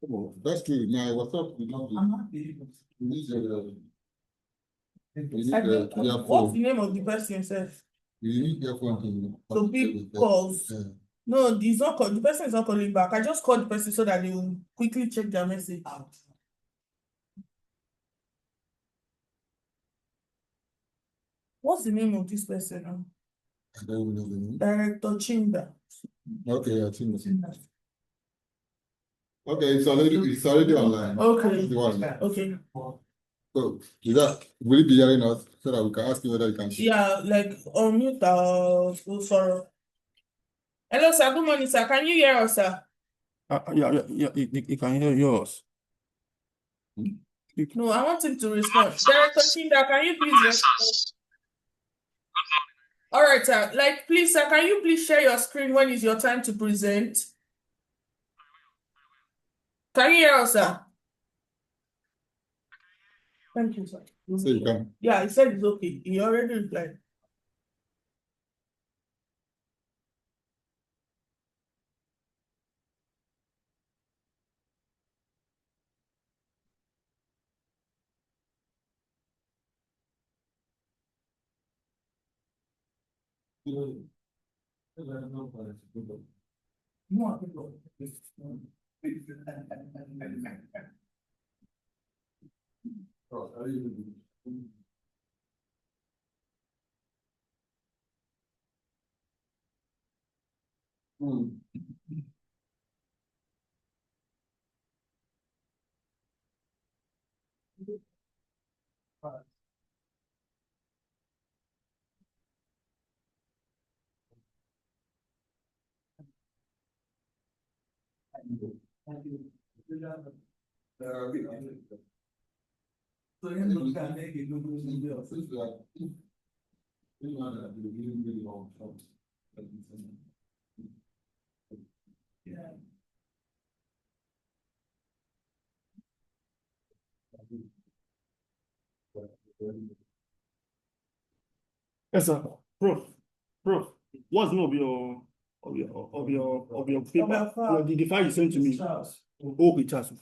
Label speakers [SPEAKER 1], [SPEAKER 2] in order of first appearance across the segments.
[SPEAKER 1] Oh, that's true. Now, what's up?
[SPEAKER 2] What's the name of the person, sir?
[SPEAKER 1] You need your phone
[SPEAKER 2] So big calls. Yeah. No, he's not called. The person is not calling back. I just called the person so that they will quickly check their message out. What's the name of this person now?
[SPEAKER 1] I don't know the name.
[SPEAKER 2] Director Chinda.
[SPEAKER 1] Okay, I think that's it. Okay, it's already online.
[SPEAKER 2] Okay. Okay.
[SPEAKER 1] So, will you be hearing us so that we can ask you whether you can share?
[SPEAKER 2] Yeah, like unmute sorry. Hello, sir. Good morning, sir. Can you hear us, sir?
[SPEAKER 3] Yeah, you can hear yours.
[SPEAKER 2] No, I want him to respond. Director Chinda, can you please respond? All right, sir. Like, please, sir, can you please share your screen when it's your time to present? Can you hear us, sir? Thank you, sir.
[SPEAKER 1] So you can.
[SPEAKER 2] Yeah, he said it's okay. He already replied.
[SPEAKER 3] Yes, sir. Prof, what's the name of your paper? The file you sent to me. Okay, Charles.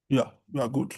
[SPEAKER 3] Yeah, you are good.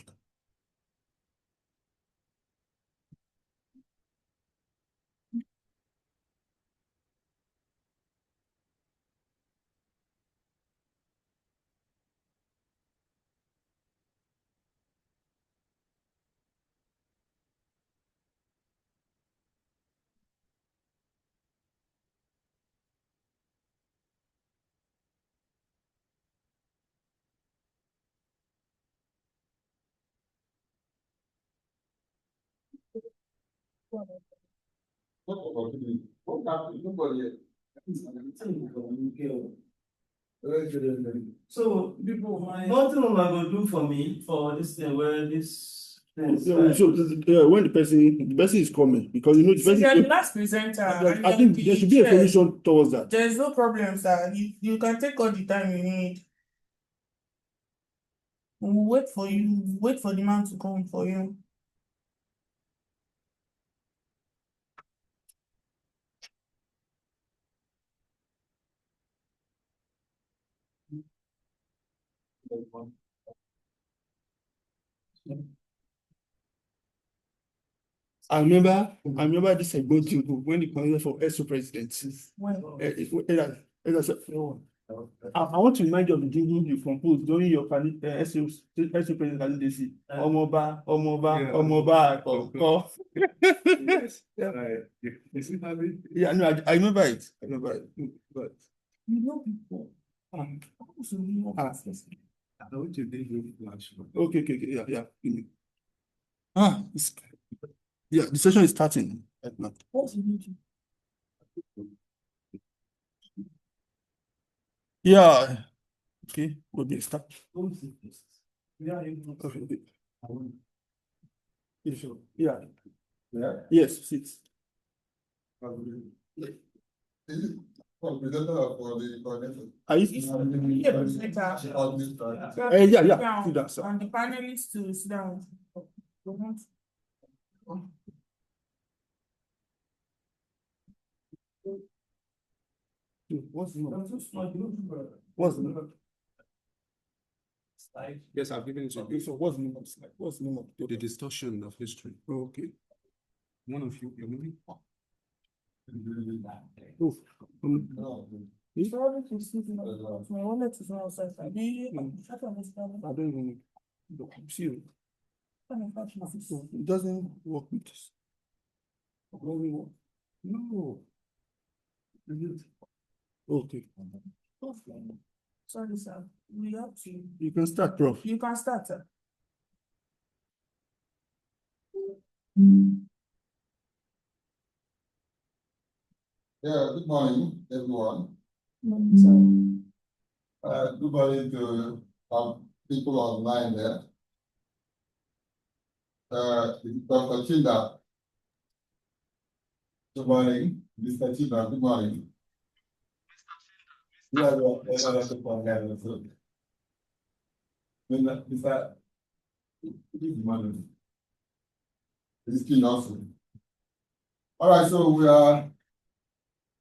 [SPEAKER 4] So people, nothing am I going to do for me for this thing where this thing is
[SPEAKER 3] When the person is coming, because you know the person.
[SPEAKER 2] You're the last presenter.
[SPEAKER 3] I think there should be a solution towards that.
[SPEAKER 2] There's no problem, sir. You can take all the time you need. We'll wait for you. Wait for the man to come for you.
[SPEAKER 3] I remember this when the candidate for SO presidency. I want to remind you of the jingle you composed during your SO president candidacy. Omoba. Yeah, no, I remember it. But
[SPEAKER 2] you know people.
[SPEAKER 3] Okay. Yeah. The session is starting.
[SPEAKER 2] What's the meeting?
[SPEAKER 3] Yeah. Okay, we'll be start. Yeah. Yes, 6.
[SPEAKER 1] Is it for presenter or for the coordinator?
[SPEAKER 3] Are you?
[SPEAKER 2] Yeah, presenter.
[SPEAKER 3] Yeah. Do that, sir.
[SPEAKER 2] And the panelists to sit down.
[SPEAKER 3] What's the name? What's the name?
[SPEAKER 5] Yes, I've given it to you.
[SPEAKER 3] So what's the name of the slide? What's the name of
[SPEAKER 5] The distortion of history.
[SPEAKER 3] Okay.
[SPEAKER 5] One of you, you're moving.
[SPEAKER 3] Oh,
[SPEAKER 2] Sorry to see you. My wallet is not outside. I
[SPEAKER 3] I don't even see it. It doesn't work with this. It doesn't work. No. Okay.
[SPEAKER 2] Sorry, sir. We have to.
[SPEAKER 3] You can start, Prof.
[SPEAKER 2] You can start, sir.
[SPEAKER 1] Yeah, good morning, everyone. Good morning to people online there. Dr. Chinda. Good morning, Mr. Chinda. Good morning. Mr. Good morning. This is also. All right, so we are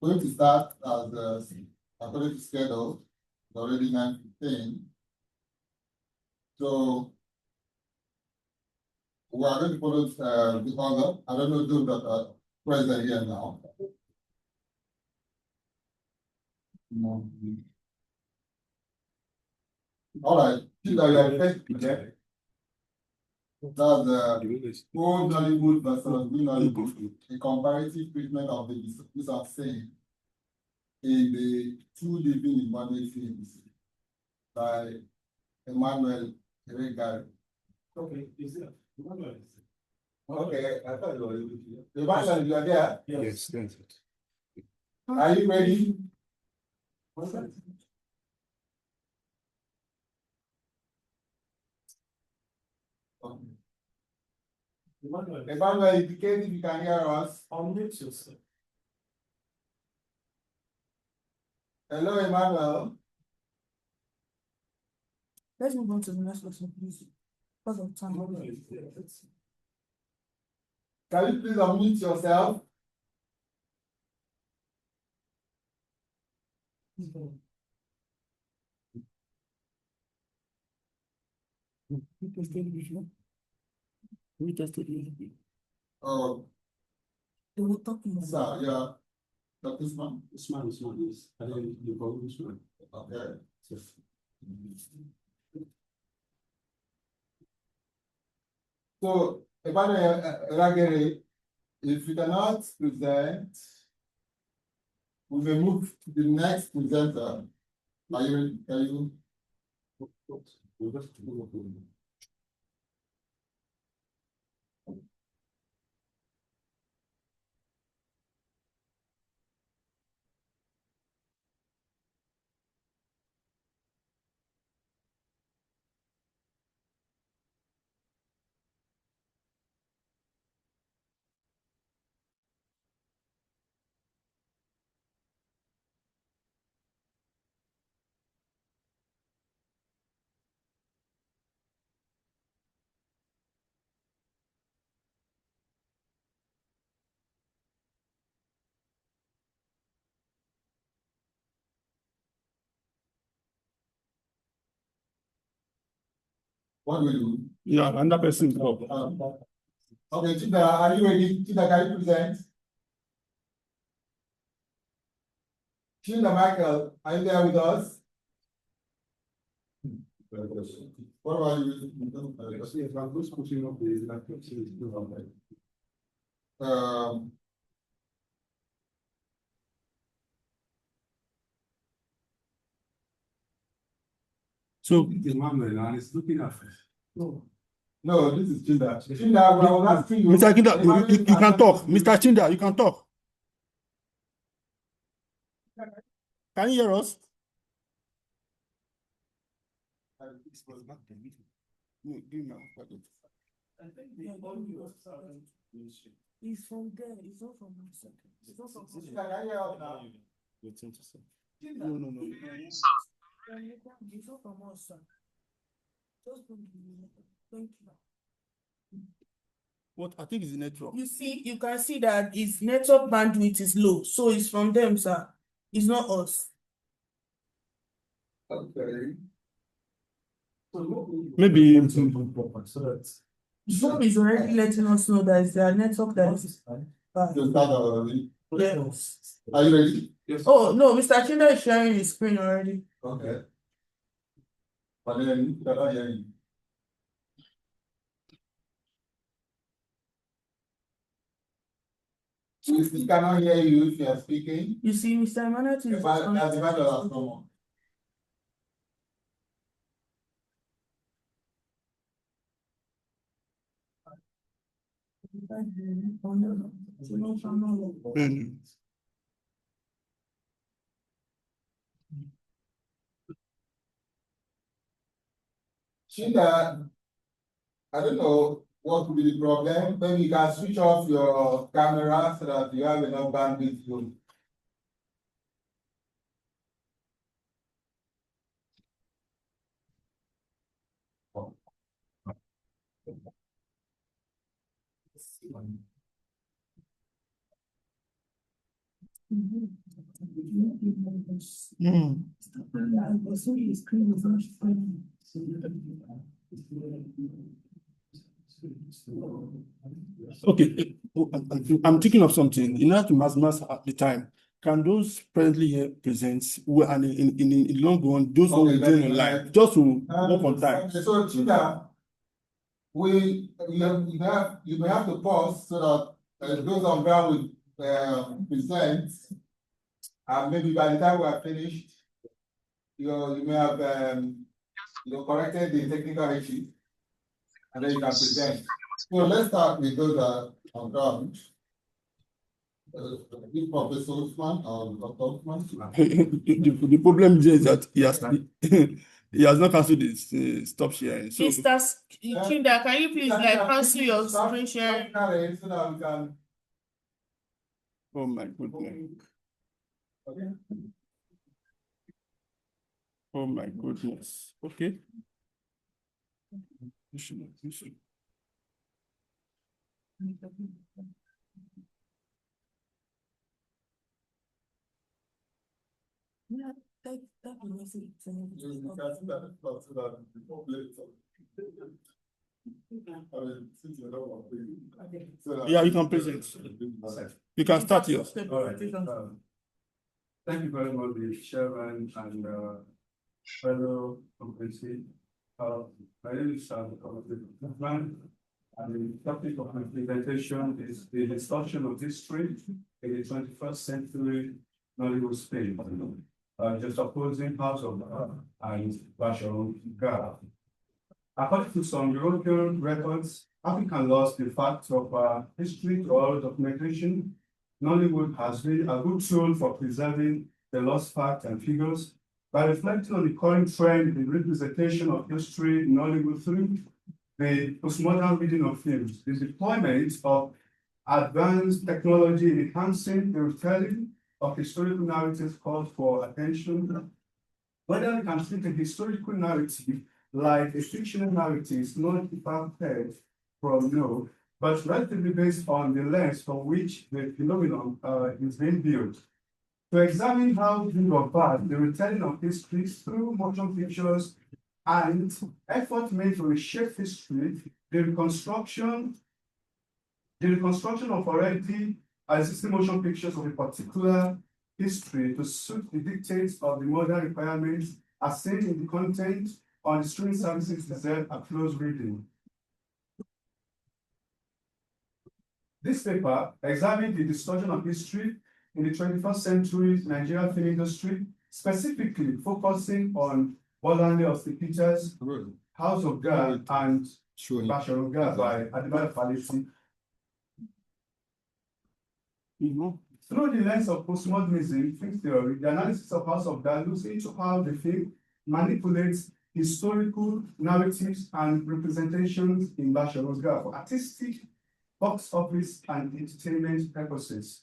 [SPEAKER 1] going to start as according to schedule. It's already 9:15. So we are going to follow the order. I don't know those that are present here now. No. All right, you are first project. That's old Nollywood versus new Nollywood, a comparative treatment of the use of saying in the two living in Monday films by Emmanuel Regari.
[SPEAKER 4] Okay, is it?
[SPEAKER 1] Okay, I thought you were able to. Emmanuel, you are there?
[SPEAKER 5] Yes, that's it.
[SPEAKER 1] Are you ready? Emmanuel, indicate if you can hear us.
[SPEAKER 4] Unmute yourself.
[SPEAKER 1] Hello, Emmanuel.
[SPEAKER 2] Let's move on to the next question, please. Because of time.
[SPEAKER 1] Can you please unmute yourself?
[SPEAKER 2] We tested it.
[SPEAKER 1] Oh,
[SPEAKER 2] They were talking
[SPEAKER 1] sir, yeah. Dr. Usman.
[SPEAKER 5] Usman, yes. I didn't, you call Usman.
[SPEAKER 1] Okay. So, Emmanuel Ragere, if you cannot present, we may move to the next presenter. Are you ready? Can you? What do we do?
[SPEAKER 3] Yeah, another person.
[SPEAKER 1] Okay, Chida, are you ready? Chida, can you present? Chida Michael, are you there with us? What about you?
[SPEAKER 5] Yes, I'm just pushing up the laptop so it's still on there.
[SPEAKER 3] So,
[SPEAKER 5] Emmanuel, and it's looking at it.
[SPEAKER 1] No, this is Chinda. Chinda, I was asking you.
[SPEAKER 3] Mr. Kinda, you can talk. Mr. Chinda, you can talk. Can you hear us? No, give me a second.
[SPEAKER 4] I think the audio
[SPEAKER 2] He's from there. He's not from my second. He's not from
[SPEAKER 1] Can I hear us now?
[SPEAKER 3] waiting to say. No.
[SPEAKER 2] It's not from us, sir. Just don't give me. Thank you.
[SPEAKER 3] What I think is the network.
[SPEAKER 2] You can see that its network bandwidth is low, so it's from them, sir. It's not us.
[SPEAKER 1] Okay.
[SPEAKER 3] Maybe
[SPEAKER 5] So that.
[SPEAKER 2] Zoom is already letting us know that it's their network that is bad.
[SPEAKER 1] You start already.
[SPEAKER 2] Yes.
[SPEAKER 1] Are you ready?
[SPEAKER 5] Yes.
[SPEAKER 2] Oh no, Mr. Chinda is sharing his screen already.
[SPEAKER 1] Okay. But then you're not hearing. We still cannot hear you if you are speaking.
[SPEAKER 2] You see, Mr. Emmanuel is
[SPEAKER 1] But as the matter has come on. Chinda, I don't know what could be the problem. Maybe you can switch off your camera so that you have enough bandwidth to.
[SPEAKER 3] okay. I'm thinking of something. In order to maximize at the time, can those presently here presents and in the long run, those who will join online just to work on time?
[SPEAKER 1] Okay, so Chinda, you may have to pause so that those on ground will present, and maybe by the time we are finished, you may have corrected the technical issue, and then you can present. So let's start with those on ground. Professor Usman or Dr. Usman.
[SPEAKER 3] The problem is that he has not cancelled his stop sharing. So
[SPEAKER 2] Mr. Chinda, can you please cancel your screen sharing?
[SPEAKER 1] So that we can.
[SPEAKER 3] oh my goodness.
[SPEAKER 1] Okay.
[SPEAKER 3] Oh my goodness. Okay.
[SPEAKER 2] Yeah, that will make it.
[SPEAKER 3] Yeah, you can present. You can start yours.
[SPEAKER 5] All right. Thank you very much, the chairman and fellow committee. My name is Usman, and the topic of my presentation is the discussion of history in the 21st century Nollywood Spain. Just opposing House of and Bashar Gar. According to some European records, African lost the fact of history to oral documentation. Nollywood has been a good tool for preserving the lost facts and figures. By reflecting on the current trend in representation of history in Nollywood through the postmodern reading of films, the deployment of advanced technology in enhancing the retelling of historical narratives calls for attention. Whether we can treat a historical narrative like a fictional narrative is not far-fetched from no, but relatively based on the lens from which the phenomenon is being built. To examine how good or bad the retelling of history through motion pictures and effort made to reshape history, the reconstruction of already existing motion pictures of a particular history to suit the dictates of the modern requirements as seen in the content on the streaming services deserve a close reading. This paper examines the discussion of history in the 21st century Nigerian film industry, specifically focusing on Bolande of the Pictures, House of God, and Bashar of God by Adibala Falisi. Through the lens of postmodernism film theory, the analysis of House of God looks into how the film manipulates historical narratives and representations in Bashar of God for artistic, box office, and entertainment purposes.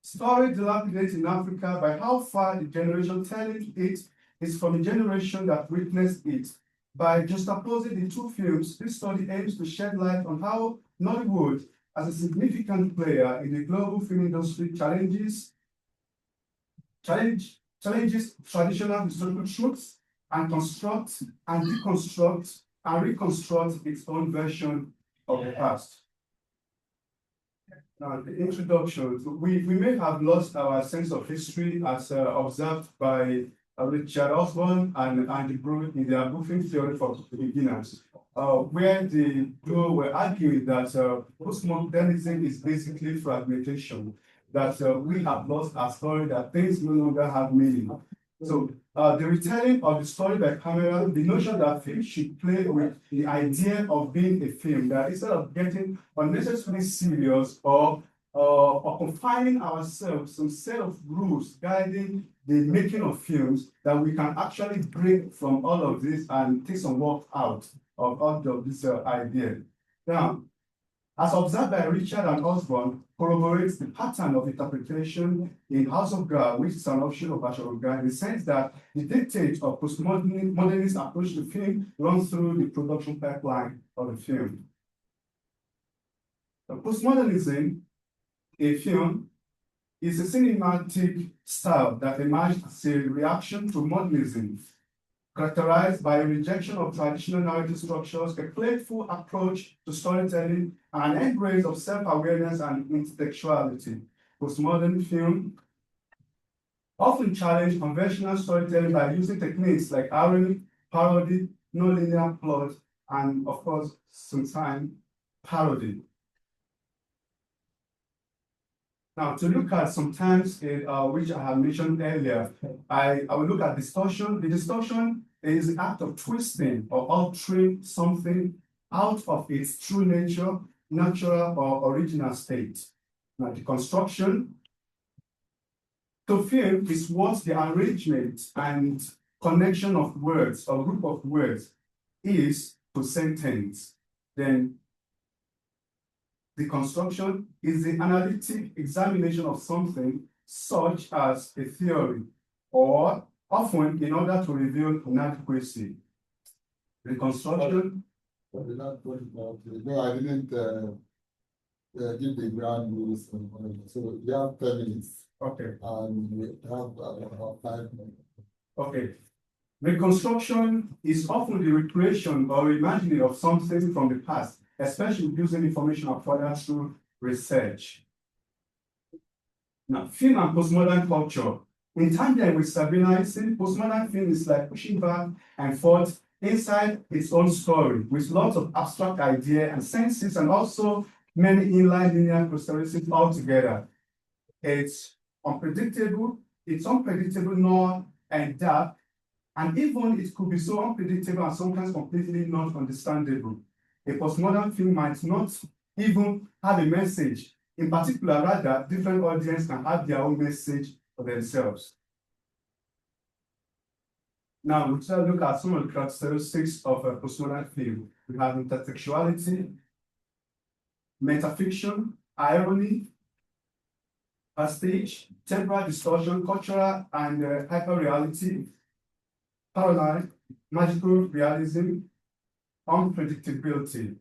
[SPEAKER 5] story dilapidates in Africa by how far the generation telling it is from the generation that witnessed it. By juxtaposing the two films, this study aims to shed light on how Nollywood, as a significant player in the global film industry, challenges traditional historical truths and constructs and deconstructs and reconstructs its own version of the past. Now, the introduction, we may have lost our sense of history as observed by Richard Osborne and Andy Brooke in their Buffing Theory for Beginners, where the duo were arguing that postmodernism is basically fragmentation, that we have lost our story, that things no longer have meaning. So the retelling of the story by camera, the notion that film should play with the idea of being a film, that instead of getting unnecessarily serious or confining ourselves some set of rules guiding the making of films, that we can actually break from all of this and take some work out of all of this idea. Now, as observed by Richard and Osborne, corroborates the pattern of interpretation in House of God, which is an option of Bachelor of God, in the sense that the dictate of postmodernist approach to film runs through the production pipeline of the film. Postmodernism, a film, is a cinematic style that emerged as a reaction to modernism, characterized by a rejection of traditional narrative structures, a playful approach to storytelling, and an embrace of self-awareness and intellectuality. Postmodern film often challenge conventional storytelling by using techniques like irony, parody, nonlinear plot, and of course, sometimes parody. Now, to look at some terms which I have mentioned earlier, I will look at distortion. The distortion is the act of twisting or altering something out of its true nature, natural or original state. Now, the construction to film is what the arrangement and connection of words or group of words is to sentence. Then the construction is the analytic examination of something such as a theory, or often in order to reveal inadequacy. Reconstruction.
[SPEAKER 1] No, I didn't give the ground rules. So you have 10 minutes.
[SPEAKER 5] Okay.
[SPEAKER 1] And we have about 5 minutes.
[SPEAKER 5] Okay. Reconstruction is often the recreation or imagining of something from the past, especially using information acquired through research. Now, film and postmodern culture. In tandem with stabilizing, postmodern film is like pushing back and forth inside its own story, with lots of abstract idea and senses, and also many inline linear characteristics altogether. It's unpredictable, nor and dark, and even it could be so unpredictable and sometimes completely not understandable. A postmodern film might not even have a message. In particular, rather, different audiences can have their own message for themselves. Now, we shall look at some of the characteristics of a postmodern film. We have intertextuality, metafiction, irony, pastiche, temporal distortion, cultural and hyperreality, parallel, magical realism, unpredictability.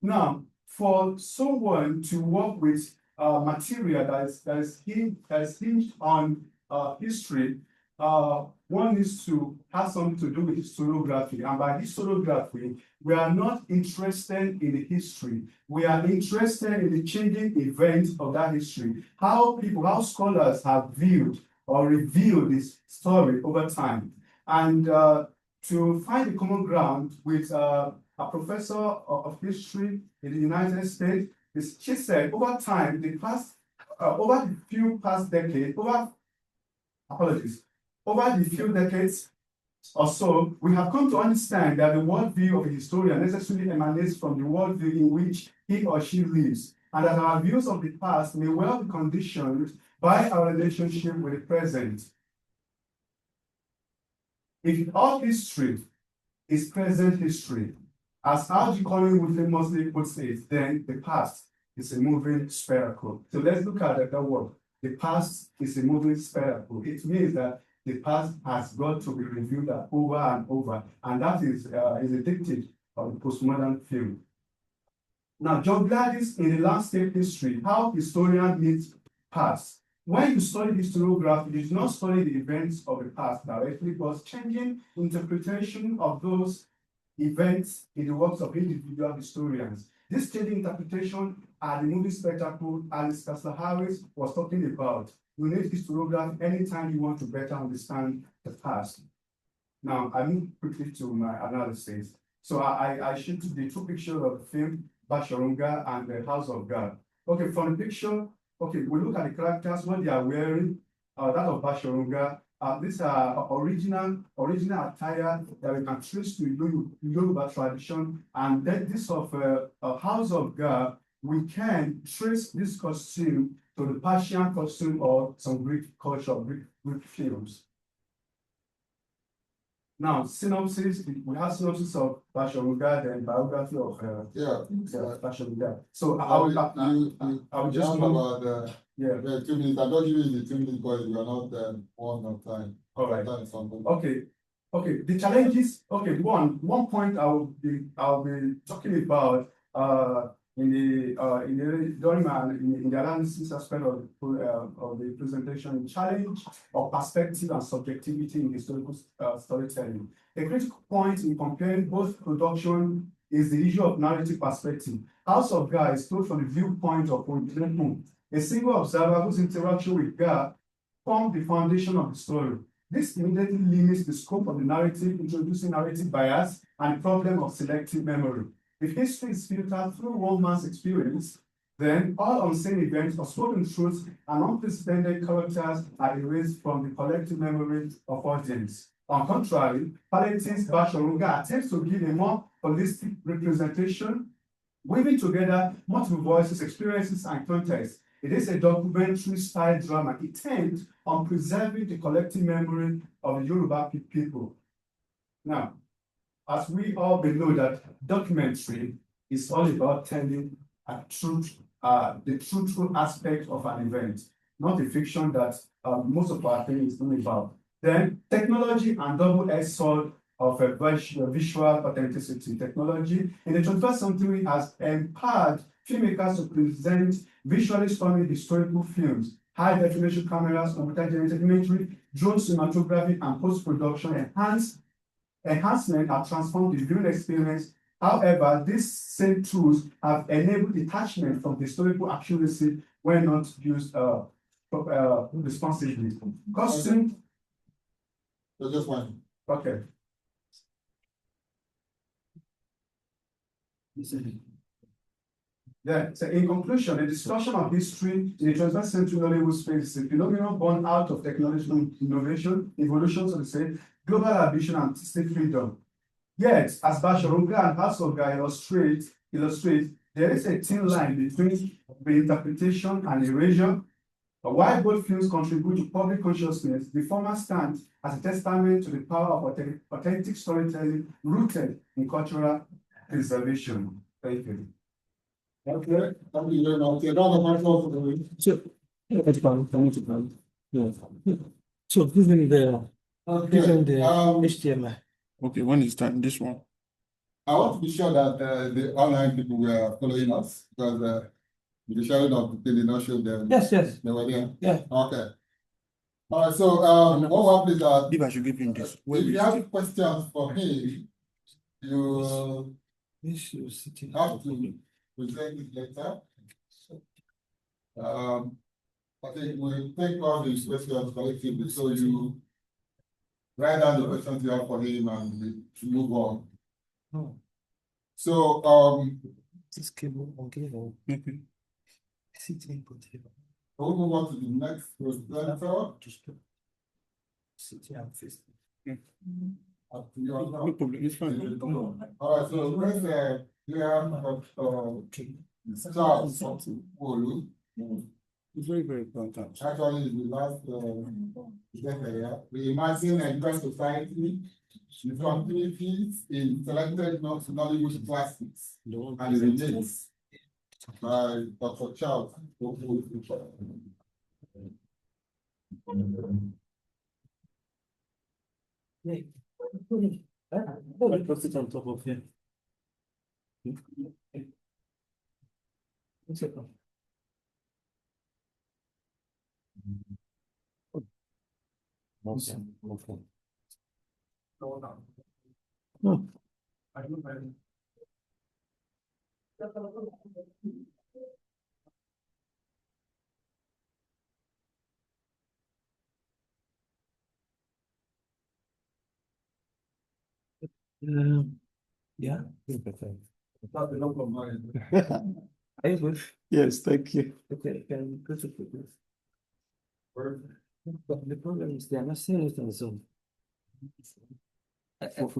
[SPEAKER 5] Now, for someone to work with material that is hinged on history, one needs to have something to do with historiography. And by historiography, we are not interested in the history. We are interested in the changing events of that history. How scholars have viewed or revealed this story over time. And to find a common ground with a professor of history in the United States, she said over time, over the few past decades, over the few decades or so, we have come to understand that the worldview of a historian necessarily emanates from the worldview in which he or she lives, and that our views of the past may well be conditioned by our relationship with the present. If all history is present history, as Algie Collingwood famously puts it, then the past is a moving spherical. So let's look at that word. the past is a moving spectacle. It means that the past has got to be reviewed over and over, and that is a dictate of the postmodern film. Now, John Gladys in the landscape history, how historians meet past. When you study historiography, you do not study the events of the past directly, but changing interpretation of those events in the works of individual historians. This changing interpretation are the movie spectacle Alice Castle Harris was talking about. You need historiography anytime you want to better understand the past. Now, I move quickly to my analysis. So I showed the two pictures of the film, Bashorunga and the House of God. Okay, from the picture, okay, we look at the characters, what they are wearing, that of Bashorunga. These are original attire that we can trace to Yoruba tradition, and then this of House of God, we can trace this costume to the Persian costume or some Greek culture, Greek films. Now, synopsis, we have synopsis of Bashorunga, then biography of Bashorunga. So I will just
[SPEAKER 1] about the 2 minutes. I don't use the 2 minutes because you are not one of time.
[SPEAKER 5] All right.
[SPEAKER 1] Okay.
[SPEAKER 5] Okay. The challenges. Okay. One point I'll be talking about during the analysis aspect of the presentation, challenge of perspective and subjectivity in historical storytelling. A critical point in comparing both production is the issue of narrative perspective. House of God is told from the viewpoint of Oyedepo, a single observer whose interaction with God formed the foundation of the story. This immediately limits the scope of the narrative, introducing narrative bias and the problem of selective memory. If history is filtered through one man's experience, then all unseen events or spoken truths and unprecedented characters are erased from the collective memory of audience. On contrary, Paletti's Bashorunga attempts to give a more holistic representation, weaving together multiple voices, experiences, and contexts. It is a documentary-style drama intent on preserving the collective memory of the Yoruba people. Now, as we all know that documentary is all about telling the truthful aspect of an event, not the fiction that most of our thing is only about. Then technology and double-edged sword of a visual authenticity. Technology in the 21st century has empowered filmmakers to present visually stunning historical films. High-definition cameras, computer-generated imagery, drone cinematography, and post-production enhancement have transformed the viewing experience. However, these same tools have enabled detachment from historical accuracy when not used responsibly. Costume.
[SPEAKER 1] So just one.
[SPEAKER 5] Okay. Yeah, so in conclusion, the discussion of history in the 21st century Nollywood space is a phenomenon born out of technological innovation, evolution, so to say, global ambition, and artistic freedom. Yet, as Bashorunga and House of God illustrate, there is a thin line between reinterpretation and erasure. While both films contribute to public consciousness, the former stands as a testament to the power of authentic storytelling rooted in cultural preservation. Thank you.
[SPEAKER 1] Okay, thank you very much.
[SPEAKER 6] So given the HTML.
[SPEAKER 3] Okay, when it's time, this one.
[SPEAKER 1] I want to be sure that the online people were following us because the sharing of the did not show them.
[SPEAKER 6] Yes.
[SPEAKER 1] They were there.
[SPEAKER 6] Yeah.
[SPEAKER 1] Okay. All right. So what is that?
[SPEAKER 3] If I should give him this.
[SPEAKER 1] If you have questions for him, you have to present it later. I think we'll take all these questions collectively, so you write down the questions you have for him and move on.
[SPEAKER 6] Oh.
[SPEAKER 1] So
[SPEAKER 6] This cable on cable. Sitting potato.
[SPEAKER 1] we'll move on to the next presenter.
[SPEAKER 6] Sitting and face.
[SPEAKER 3] No problem, it's fine.
[SPEAKER 1] All right, so let's Charles Olu.
[SPEAKER 3] It's very, very important.
[SPEAKER 1] Actually, the last we imagine a grand society with continuities in selected Nollywood classics and remakes by Dr. Charles Olu.
[SPEAKER 6] Yeah. I put it on top of here. One second. Okay. Okay. No. Yeah.
[SPEAKER 1] That's enough of mine.
[SPEAKER 6] Are you good?
[SPEAKER 3] Yes, thank you.
[SPEAKER 6] Okay, can you go to this? But the problem is they are not seeing it on Zoom. If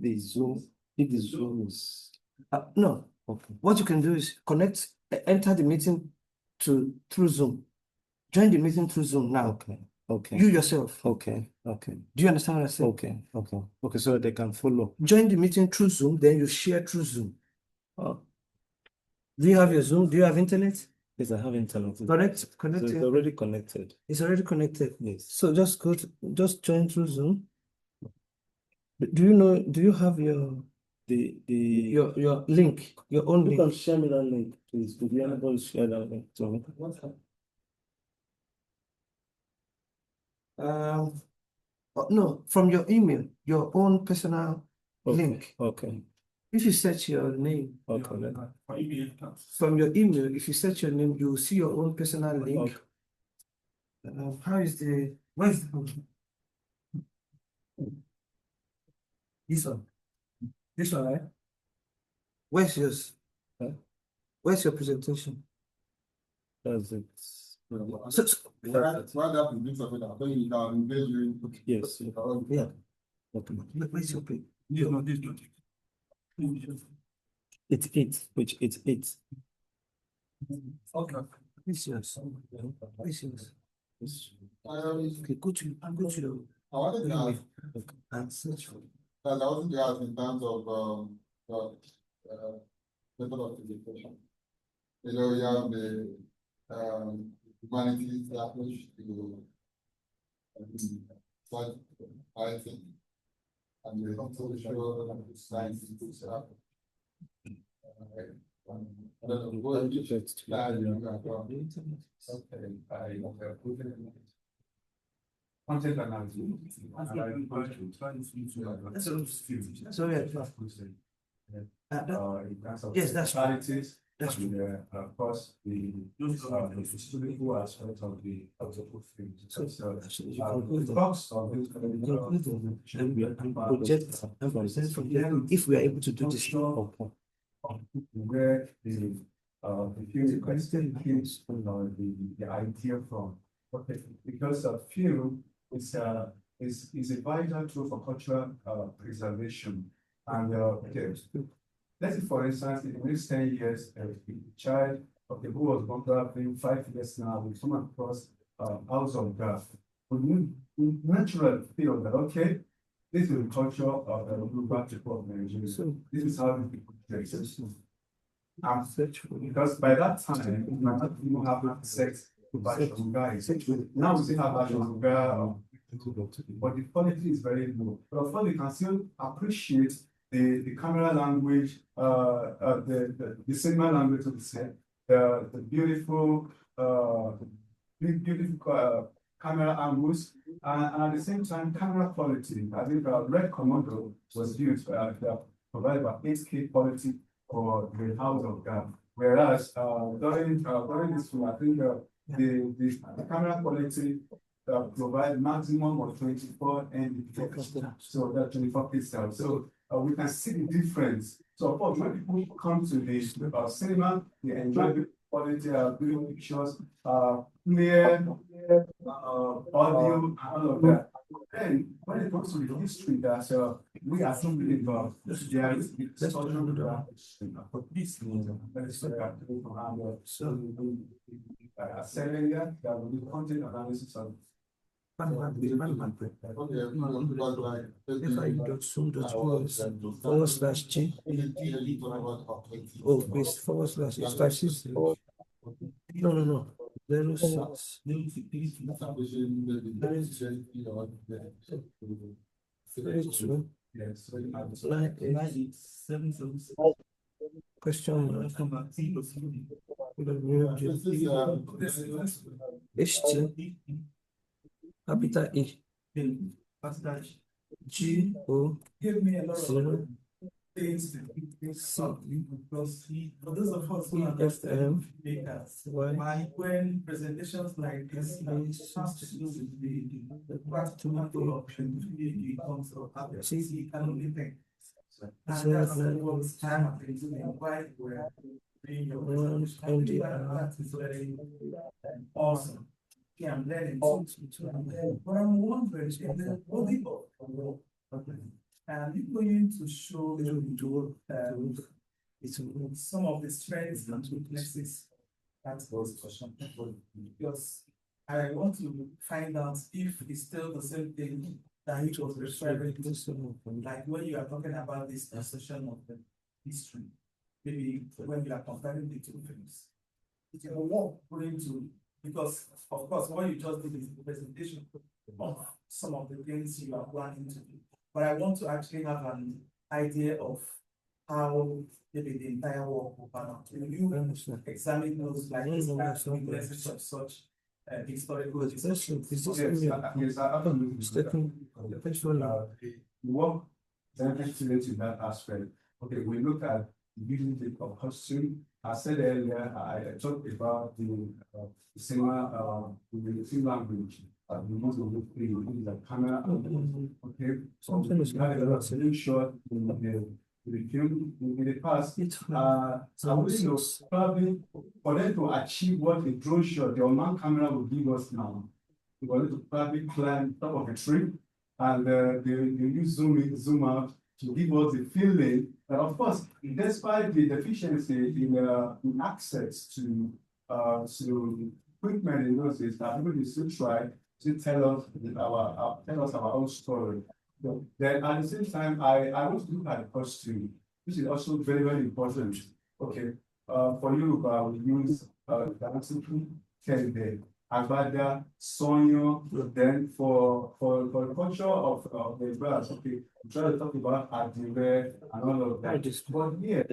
[SPEAKER 6] the Zoom is no, okay. What you can do is connect, enter the meeting through Zoom. Join the meeting through Zoom now. Okay. Okay. You yourself. Okay. Okay. Do you understand what I said? Okay. Okay. Okay. So they can follow. Join the meeting through Zoom, then you share through Zoom. Do you have your Zoom? Do you have internet? Yes, I have internet. Connect. Connect. So it's already connected. It's already connected. Yes. So just join through Zoom. Do you have your your link, your own link? You can share me that link, please. Could you anybody share that link to me? No, from your email, your own personal link. Okay. If you search your name, okay. From your email, if you search your name, you will see your own personal link. Where's this one? This one, right? Where's yours? Where's your presentation? That's it. Yes. Yeah. Okay. Where's your page? It's eight. Which it's eight. Okay. It's yours. It's yours. Okay, go to.
[SPEAKER 1] I wanted to ask,
[SPEAKER 6] and search for it.
[SPEAKER 1] because I wasn't asked in terms of method of education. You know, you have the humanities approach to I think, and the social science. I don't know what you should
[SPEAKER 5] Content analysis.
[SPEAKER 6] Yes, that's right. That's
[SPEAKER 5] Of course, the physical aspect of the things. The box of
[SPEAKER 6] project and present from them if we are able to do this.
[SPEAKER 5] where the field question is the idea from. Okay, because film is a vital tool for cultural preservation. And let's say, for instance, in the next 10 years, a child who was born probably 5 years now will come across House of God. We naturally feel that, okay, this is the culture of the Yoruba people of Nigeria. So this is how the people dress. Because by that time, we might not even have access to fashion guys. Now we still have fashion guys, but the quality is very low. But of course, we can still appreciate the camera language, the cinema language of the set, the beautiful camera angles, and at the same time, camera quality. I think Red Commando was used provided by 8K quality for the House of God. Whereas during this film, I think the camera quality provide maximum of 24 MP. So that's 24 pixels. So we can see the difference. So of course, when people come to the cinema, they enjoy the quality of video pictures, clear audio, and all of that. Then when it comes to the history that we are talking about, there is the discussion about this that will be content analysis of
[SPEAKER 6] /G. Oh, please //. No. 06.
[SPEAKER 5] Yes.
[SPEAKER 6] 98. Question mark. HT. Capital E. G O 0
[SPEAKER 4] For those of us who are makers, when presentations like this have to do with the practical option, it comes to see kind of thing. And that's what time I think why we're being your presentation. That is very awesome. Yeah, I'm learning. But I'm wondering, in the body of and you're going to show some of the strengths and weaknesses. That's the question. Because I want to find out if it's still the same thing that it was describing. Like when you are talking about this assertion of the history, maybe when you are comparing the two things, it's a work going to, because of course what you just did is the presentation of some of the things you are planning to do. But I want to actually have an idea of how maybe the entire work will pan out. Will you examine those like weaknesses of such historical discussions?
[SPEAKER 5] Yes, I work sensitive to that aspect. Okay, we look at using the costume. I said earlier, I talked about the same language. We use the camera. Okay, something is kind of a short in the film in the past. So we know probably for them to achieve what the drone shot, the unmanned camera will give us now. We wanted to probably climb top of a tree, and they use zoom in, zoom out to give us the feeling that, of course, despite the deficiency in access to equipment in those days, that people still try to tell us our own story. So then at the same time, I want to look at the costume, which is also very, very important. Okay, for you, we use dancing Kende, Agbada, Sonyo. Then for the culture of the brass, okay, we try to talk about Adire and all of that. But here,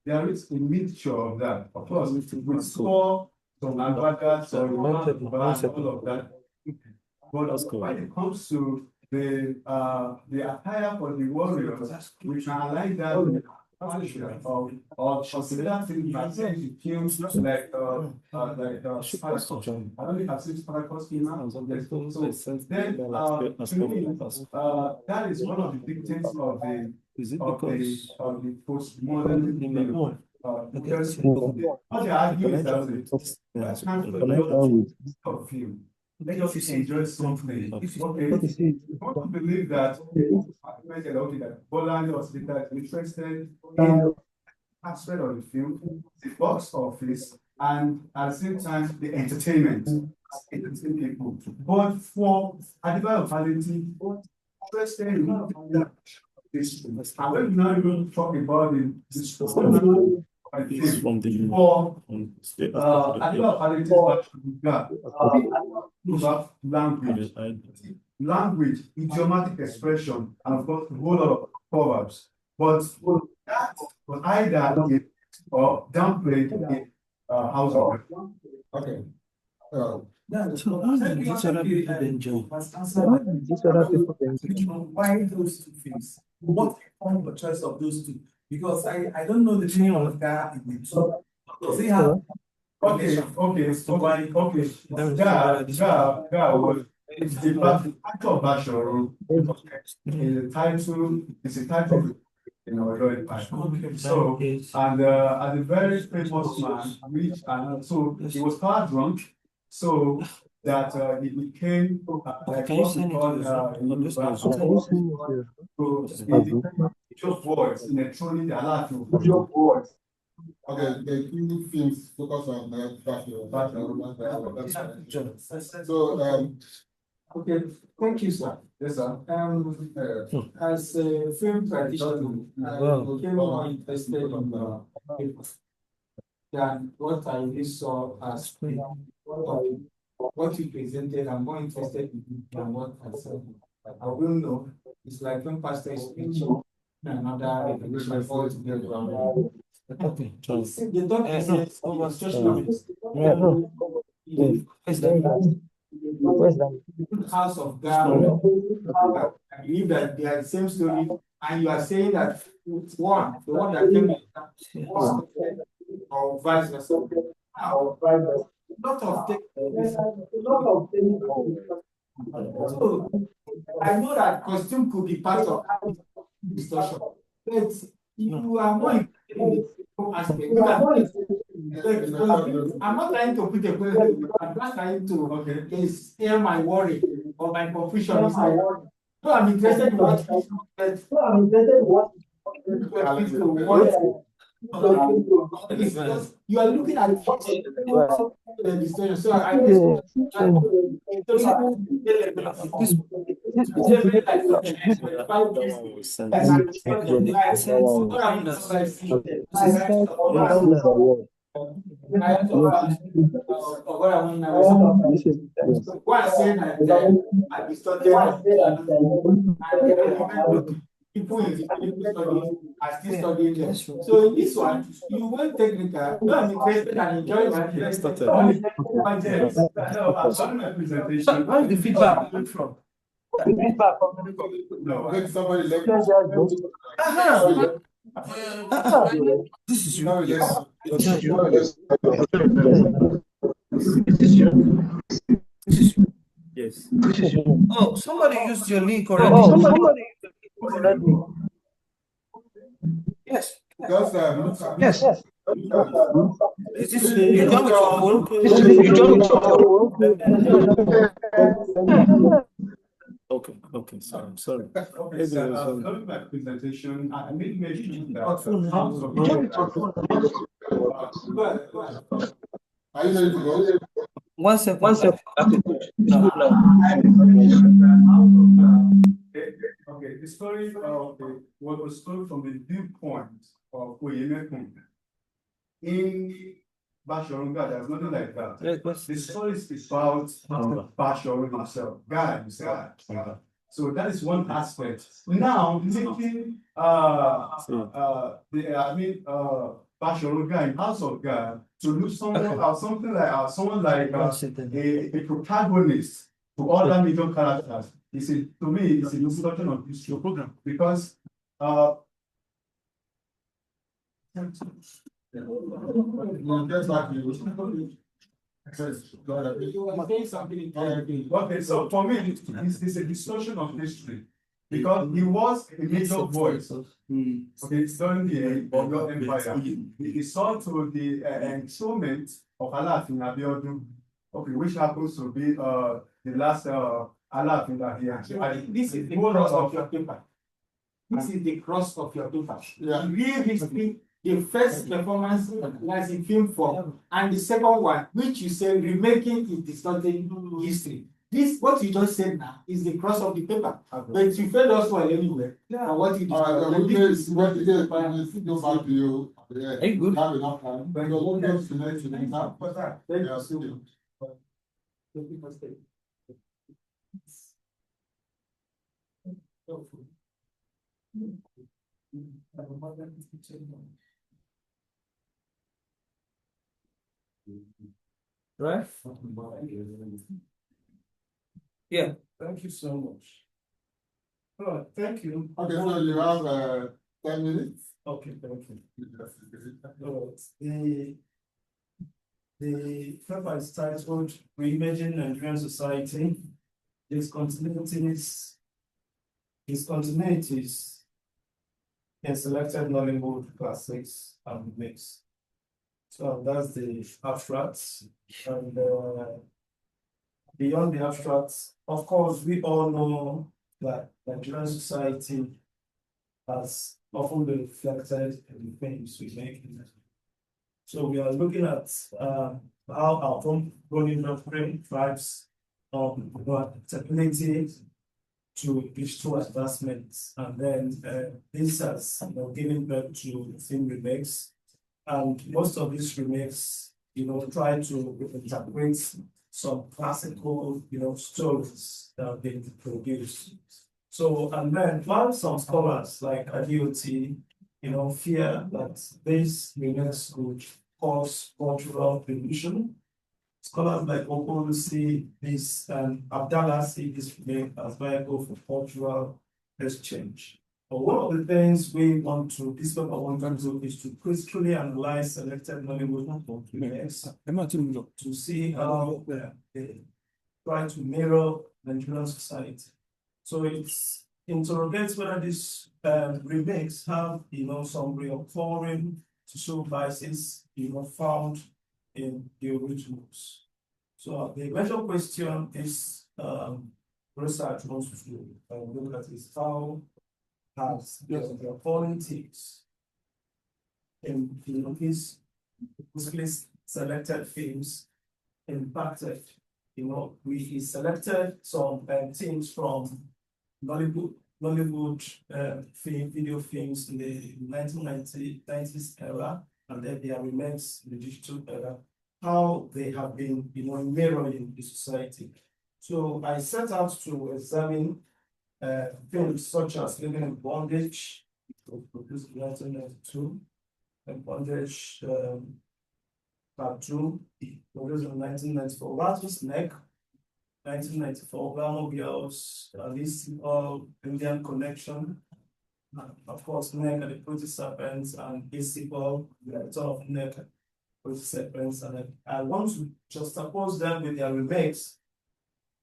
[SPEAKER 5] there is a mixture of that. Of course, we saw some Agbada, Sonyo, all of that. But when it comes to the attire for the warriors, we can align that with or consider things that films like Spartacus. I don't think I've seen Spartacus in now. So then to me, that is one of the dictates of the postmodern because what they argue is that of film. Let us enjoy something. Okay, want to believe that Bolani was interested in aspect of the film, the box office, and at the same time the entertainment, entertain people. But for Adiba quality, interested in this. I will not even talk about this from the language, idiomatic expression, and of course a whole lot of proverbs. But that was either or downplayed in house of okay.
[SPEAKER 6] So how did these other people enjoy?
[SPEAKER 4] Why those two things? What formed the choice of those two? Because I don't know the meaning of that in the two. Does he have
[SPEAKER 5] Okay. It's the actual version in the title. It's a title in our Royal Park. So and a very famous man, which and so he was power drunk, so that it became like what we call your voice in a truly the alarm. Your voice.
[SPEAKER 1] Okay, the two films focus on so
[SPEAKER 7] okay, thank you, sir.
[SPEAKER 5] Yes, sir.
[SPEAKER 7] As a film practitioner, I became more interested in than what I really saw as what you presented. I'm more interested in it than what I said. I will know. It's like when pastor is preaching another revelation altogether.
[SPEAKER 6] Okay.
[SPEAKER 7] See, the doctor says house of God. I believe that they are the same story, and you are saying that the one that came or vice versa. Now, lot of things. So I know that costume could be part of discussion, but you are more interested in the aspect. I'm not trying to put a question. I'm just trying to steer my worry or my confusion. So I'm interested in what you are looking at the discussion. So I people in the clinical studies are still studying them. So in this one, you went technical, no, I'm interested and enjoying my presentation.
[SPEAKER 6] Where's the feedback coming from?
[SPEAKER 5] No,
[SPEAKER 1] Make somebody let
[SPEAKER 6] This is
[SPEAKER 1] no,
[SPEAKER 6] you.
[SPEAKER 1] yes.
[SPEAKER 6] This is you. This is you. Yes. Oh, somebody used your link already. Yes.
[SPEAKER 1] Just
[SPEAKER 6] Yes. Is this you done with your phone? Okay, sorry, I'm sorry.
[SPEAKER 5] okay, so during my presentation, I made mention that
[SPEAKER 1] are you ready to go?
[SPEAKER 6] One second.
[SPEAKER 5] Okay, the story of what was told from the viewpoint of Oyemekun. In Bashorunga, there's nothing like that. The story is about Bashorun himself, God himself. So that is one aspect. Now, taking Bashorunga in House of God to do something like someone like a protagonist to other major characters. To me, it's a discussion of this program because okay, so for me, it's a discussion of history because he was a major voice. Okay, during the Oyo Empire, he saw to the enthronement of Alaafin Abiodun, okay, which happens to be the last Alaafin that he had.
[SPEAKER 7] This is the cross of your paper. This is the cross of your paper.
[SPEAKER 1] Yeah.
[SPEAKER 7] Real history, the first performance was in film form, and the second one, which you say remaking is distorting history. This, what you just said now, is the cross of the paper. But you failed us well anyway. Yeah. And what you
[SPEAKER 1] Go back to you.
[SPEAKER 6] Are you good?
[SPEAKER 1] Have enough time. But you're looking at the next thing.
[SPEAKER 7] Thank you so much.
[SPEAKER 6] Right? Yeah.
[SPEAKER 5] Thank you so much. All right, thank you.
[SPEAKER 1] Okay, so you have 10 minutes.
[SPEAKER 5] Okay, thank you. The paper is titled Reimagining Nigerian Society, its continuities in selected Nollywood classics and mix. So that's the abstracts. And beyond the abstracts, of course, we all know that Nigerian society has often been reflected in the films we make. So we are looking at how our homegrown frame drives ability to digital advancements, and then this has given birth to film remakes,
[SPEAKER 4] And most of these remakes, try to interpret some classical, stories that have been produced. So, and then while some scholars like Adioti, fear that these remakes could cause cultural pollution, scholars like Okoro see this, Abdallah see this remake as viable for cultural exchange. But one of the things we want to, this paper wants to do is to critically analyze selected Nollywood remakes to see how they try to mirror Nigerian society. So it's interrogates whether these remakes have, some recurring social biases, found in the originals. So the major question is research wants to look at is how has the politics in these selected films impacted. We selected some teams from Nollywood video films in the 1990s era, and then their remakes in the digital era, how they have been, mirroring the society. So I set out to examine films such as Living in Bondage, produced in 1992, and Bondage Cartoon, produced in 1994, Rattlesnake, 1994, Glamour Girls, Alice Indian Connection, of course, Neck and the Pretty Serpents, and Isabel, the Return of Neck, Pretty Serpents, and I want to juxtapose them with their remakes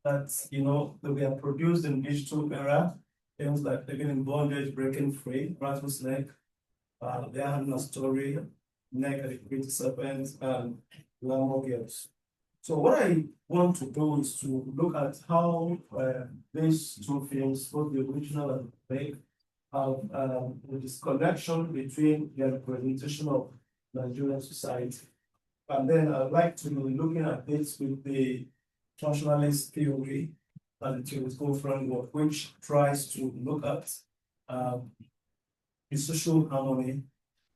[SPEAKER 4] that that were produced in digital era, films like Living in Bondage, Breaking Free, Rattlesnake, They Have No Story, Neck and the Pretty Serpents, and Glamour Girls. So what I want to do is to look at how these two films, both the original and the remake, have this connection between the representation of Nigerian society. And then I'd like to be looking at this with the functionalist theory and the theoretical framework, which tries to look at the social harmony,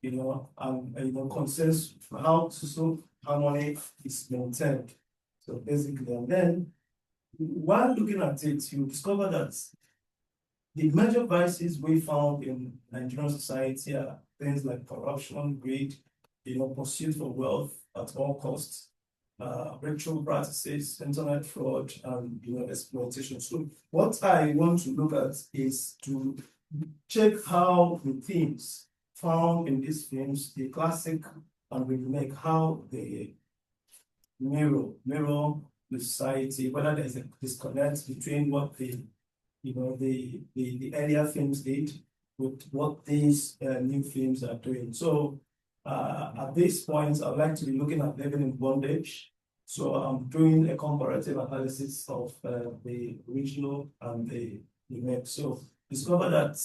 [SPEAKER 4] and consensus how social harmony is maintained. So basically, and then while looking at it, you discover that the major vices we found in Nigerian society are things like corruption, greed, pursuit for wealth at all costs, ritual practices, internet fraud, and exploitation. So what I want to look at is to check how the themes found in these films, the classic and remake, how they mirror the society, whether there's a disconnect between what the earlier films did with what these new films are doing. So at this point, I'd like to be looking at Living in Bondage. So I'm doing a comparative analysis of the original and the remake. So discover that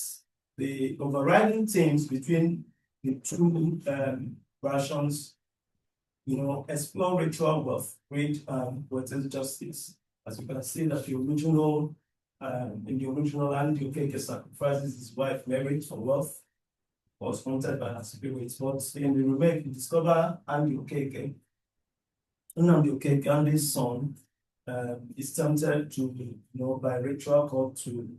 [SPEAKER 4] the overriding themes between the two versions, explore ritual wealth, greed, and poetic justice. As you can see that the original, in the original, Andy Okeke sacrifices his wife Mary for wealth, was haunted by her spirits. But in the remake, you discover Andy Okeke, Andy's son, is tempted to, by ritual called to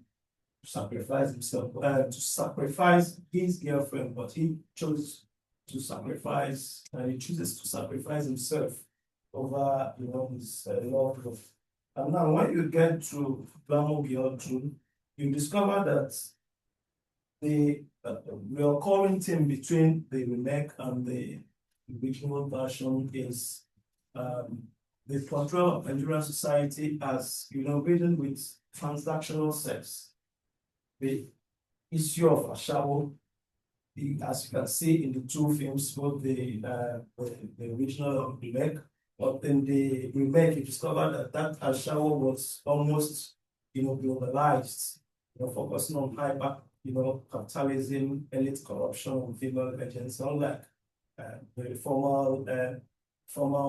[SPEAKER 4] sacrifice himself, to sacrifice his girlfriend, but he chose to sacrifice, he chooses to sacrifice himself over, his love. And now when you get to Glamour Girl 2, you discover that the recurring theme between the remake and the original version is the portrayal of Nigerian society as, ridden with transactional sex. The issue of Ashawo, as you can see in the two films, both the original and the remake. But in the remake, you discover that Ashawo was almost, globalized, focusing on hyper, capitalism, elite corruption, and female agents, unlike the formal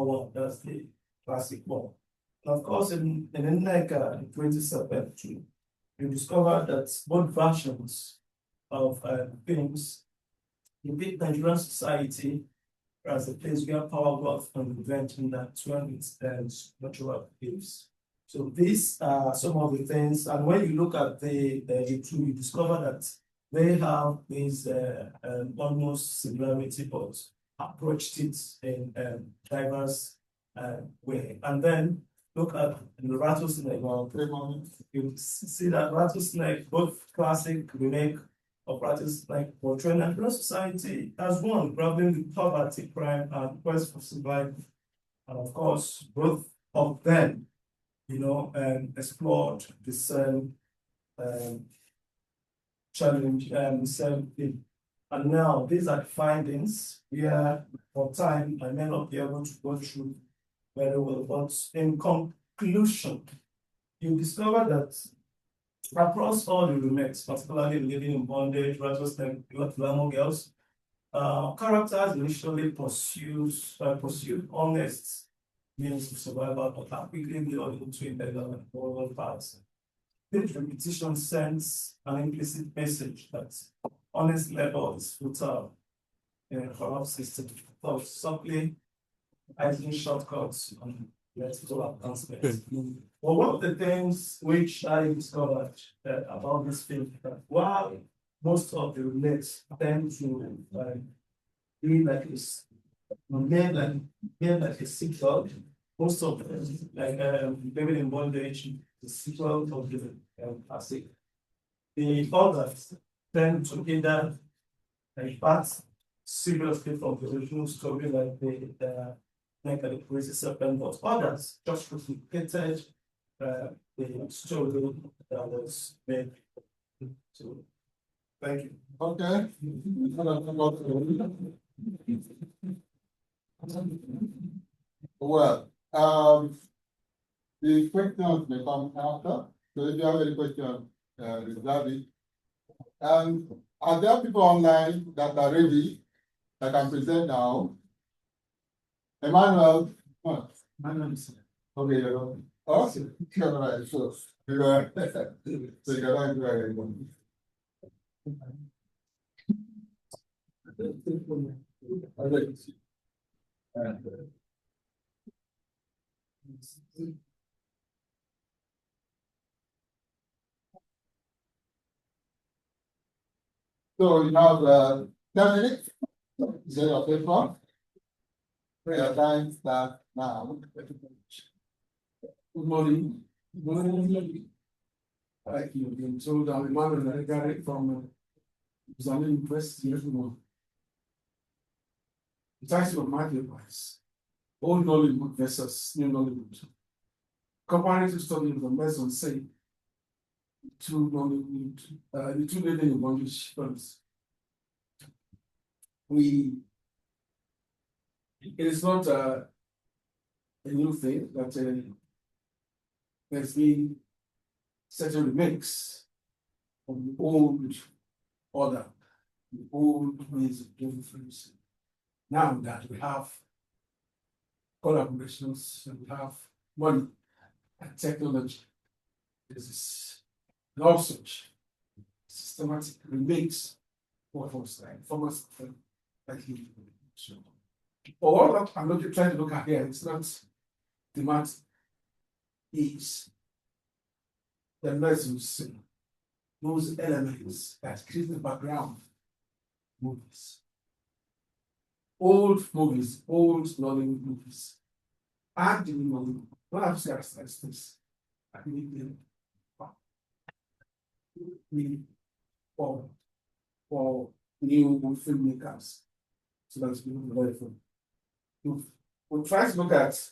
[SPEAKER 4] one, that's the classic one. And of course, in 2017, you discover that both versions of films depict Nigerian society as a place where power, wealth, and revenge intertwine with natural beliefs. So these are some of the things, and when you look at the two, you discover that they have this almost similarity, but approached it in diverse way. And then look at the rattlesnake. You see that rattlesnake, both classic remake of rattlesnake portray Nigerian society as one, grappling with poverty, crime, and quest for survival. And of course, both of them, explored the same challenge and the same thing. And now these are the findings where for time I may not be able to go through very well, but in conclusion, you discover that across all the remakes, particularly Living in Bondage, Rattlesnake, Glamour Girls, characters initially pursued honest means of survival, but are quickly lured into illegal and moral paths. This repetition sends an implicit message that honest labor is futile in a corrupt system, of subtly hiding shortcuts and vertical advancements. Well, one of the things which I discovered about this film, that while most of the remakes tend to be like this, made like a sequel, most of them, like Living in Bondage, the sequel of the classic. The others tend to either part seriously from the original story, like the crazy serpent, but others just replicated the story that was made. So, thank you.
[SPEAKER 1] Okay. Well, the questions may come after. So if you have any question, reserve it. And are there people online that are ready that can present now? Emmanuel. Okay, you're on. Oh, all right, so you are so you cannot do anything. So you have 10 minutes. Is that your paper? Your time starts now.
[SPEAKER 3] Good morning. Good morning. Like you've been told, I'm Emmanuel Negari from Zambian University. The title of my paper is Old Nollywood versus New Nollywood. Comparative study of the Mason say two Nollywood, the two Living in Bondage films. It is not a new thing that there's been certain remakes of the old order, the old ways of doing things. Now that we have collaborations and we have money and technology, this is no such systematic remakes of formats like you. But what I'm not trying to look at here, it's not thematic, is the lessons, those elements that create the background movies. Old movies, old Nollywood movies, and the new Nollywood. One of the characteristics I think for new filmmakers. So that's been very fun. We'll try to look at,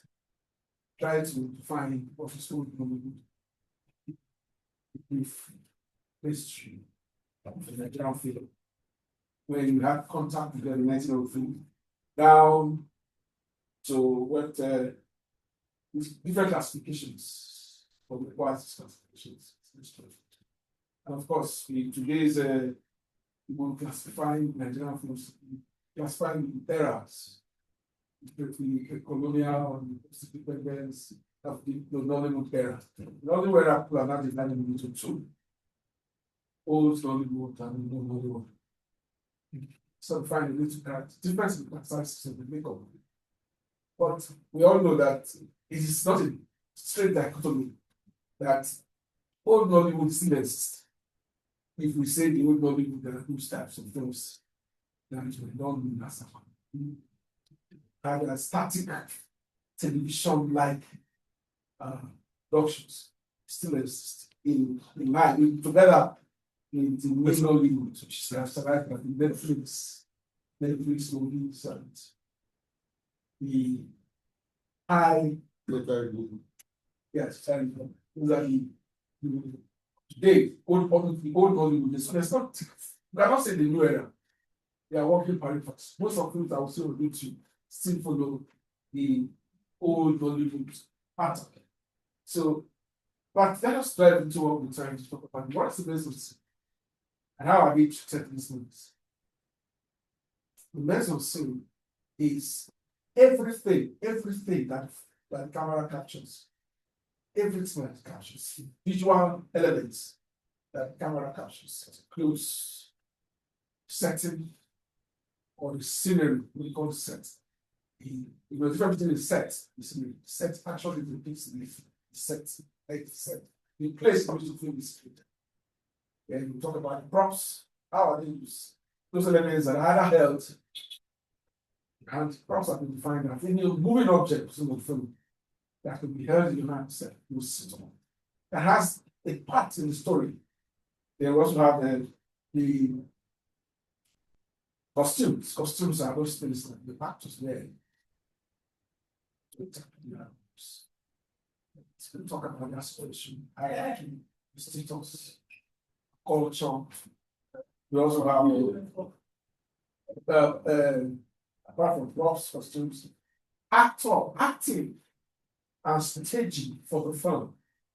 [SPEAKER 3] try to define what is old Nollywood. Brief history of the Nigerian film, where you have contact with the 1903 down to what different classifications of the classifications. And of course, today's people classifying Nigerian films, classifying eras, the colonial and independence of the Nollywood era. Nollywood era people are now divided into two: old Nollywood and new Nollywood. So find a little that difference in characteristics of the makeup. But we all know that it is not a straight dichotomy that old Nollywood still exists. If we say the old Nollywood, there are two types of films that we don't do as a static television like productions still exist in line together in the new Nollywood, which has survived at the Netflix movies and the high yes, very good. Exactly. Today, old Nollywood is not, we cannot say the new era. They are working parameters. Most of them I will say on YouTube still follow the old Nollywood pattern. So, but let us dive into what we're trying to talk about. What is the message? And how are we treated these movies? The message is everything that the camera captures, everything that captures, visual elements that the camera captures, close setting or the scenery, we call set. The difference between the set, the scenery, set actually depicts the set, like the set, the place in which the film is created. Then we talk about the props, how are they used? Those elements that are either held, and props have been defined as any moving object in the film that can be held in your hand, set, you sit on. That has a part in the story. They also have the costumes. Costumes are those things that the actors wear. Let's talk about the aspiration, hierarchy, status, culture. We also have apart from props, costumes, acting and staging for the film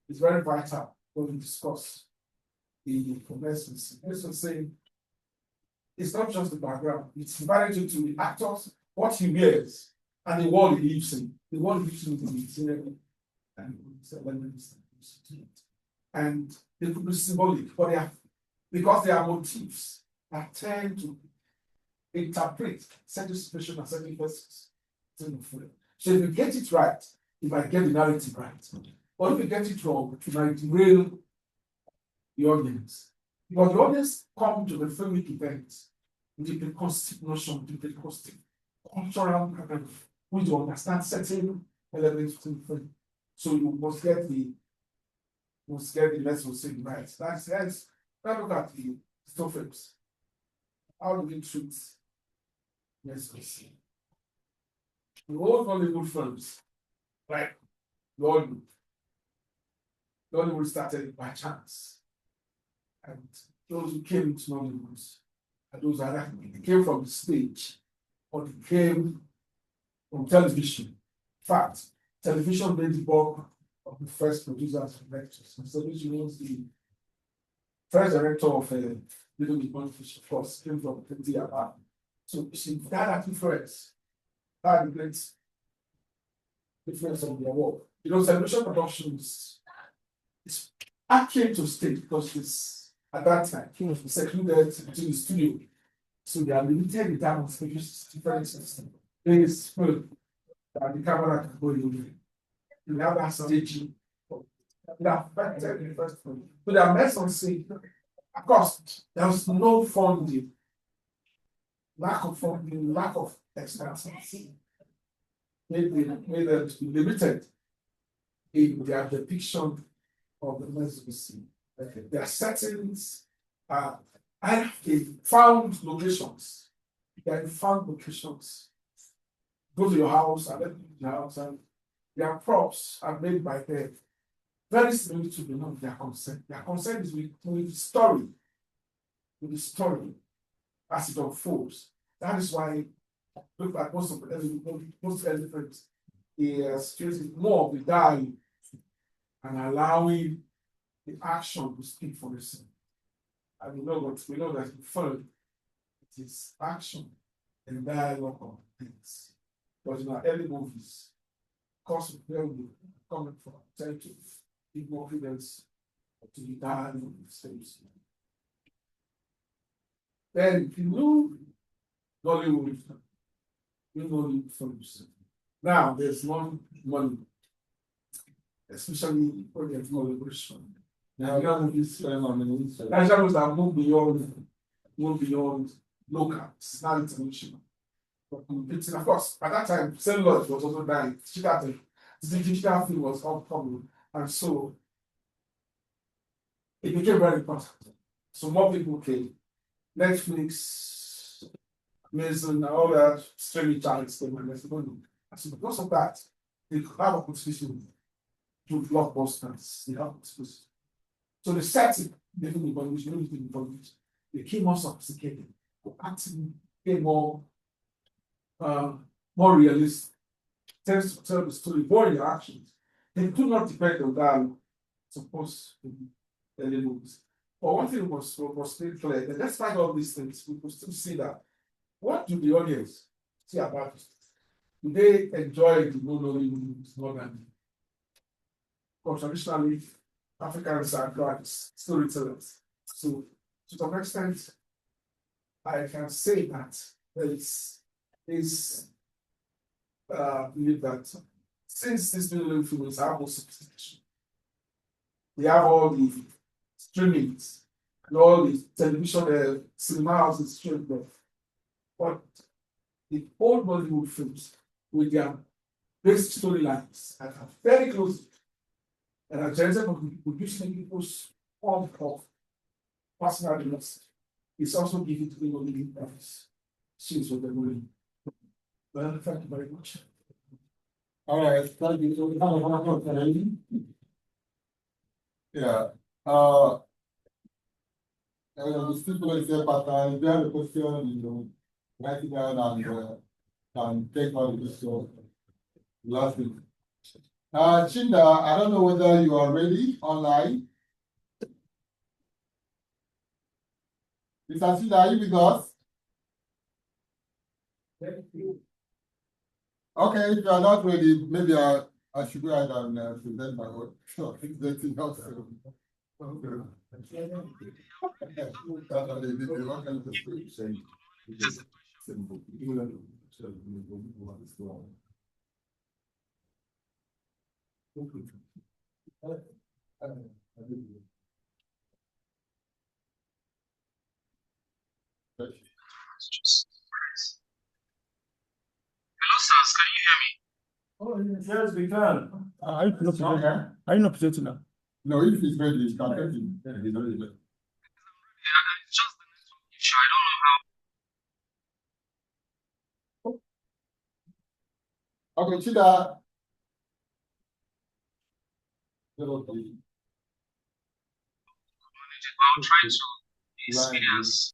[SPEAKER 3] is very vital when we discuss the commencements. This was saying it's not just the background, it's divided into the actors, what he wears, and the world he lives in. The world he lives in is the scenery and elements. And they could be symbolic, but they are because they are motifs that tend to interpret certain situations and certain persons. So if you get it right, you might get the narrative right. But if you get it wrong, you might derail the audience. Because the audience come to the filmic event with a preconceived notion, with a preconceived cultural background, which you understand certain elements to the film. So you must get the lesson right. That's let's look at the still films. How do we treat lessons? The old Hollywood films, like Nollywood started by chance. And those who came to Nollywood, and those that came from the stage, or they came from television. In fact, television made the bulk of the first producers and directors. And so which means the first director of Little Big Fish, of course, came from 15am. So she that influence, that the great difference of their work. You know, television productions is akin to state because it's at that time secluded between the studio. So they are limited in terms of different systems. There is film that the camera can go in. You have that staging. It affected the first film. So they are messed on scene. Of course, there was no funding, lack of funding, lack of expertise. Made them to be limited in their depiction of the message. Their settings are found locations. They are found locations. Go to your house and let me to your house, and their props are made by them. Very similar to the name of their consent. Their consent is with the story. With the story as it unfolds. That is why look at most elephants, they are stressing more of the dying and allowing the action to speak for itself. And we know that in film, it is action and dialogue of things. But in our early movies, because where we coming from, tend to give more evidence to the dialogue of things. Then if you look Nollywood, Nollywood films. Now, there's one money, especially for the Nollywood. Nigerian movies, Nigerian movies have moved beyond local, it's not international. Competing, of course, at that time, celluloid was also dying. Digital film was upcoming, and so it became very important. So more people came. Netflix, Amazon, all that streaming channels came, and there's money. And so because of that, they have a competition to blockbusters. They have competition. So the setting, they became more sophisticated. The acting became more realistic. Tends to tell the story more in the actions. They do not depend on that, supposed to be early movies. But one thing was pretty clear that despite all these things, we could still see that what do the audience see about it? Do they enjoy the movies more than? Because traditionally, Africans are gods, storytellers. So, to some extent, I can say that there is believe that since these new films have more sophistication, they have all the streamings and all the television, cinema houses streamed there. But the old Bollywood films with their basic storylines are very close and are generated from producing people's form of personal development. It's also given to the Bollywood office. Since what they're doing. Well, thank you very much.
[SPEAKER 1] All right, thank you. So, yeah. The stipulate say pattern, if you have a question, write it down and take all the question. Last week. Chinda, I don't know whether you are ready online. Mr. Chinda, are you with us? Okay, if you are not ready, maybe I should go ahead and present my own. Sure, presenting also.
[SPEAKER 8] Hello, sirs. Can you hear me?
[SPEAKER 3] Oh, yes, we can.
[SPEAKER 2] Are you not presenting? Are you not presenting now?
[SPEAKER 1] No, if he's ready, you can take him. Yeah, he's already ready.
[SPEAKER 8] Yeah, it's just the network issue. I don't know how.
[SPEAKER 1] Okay, Chida.
[SPEAKER 8] I'll try to be speedy as.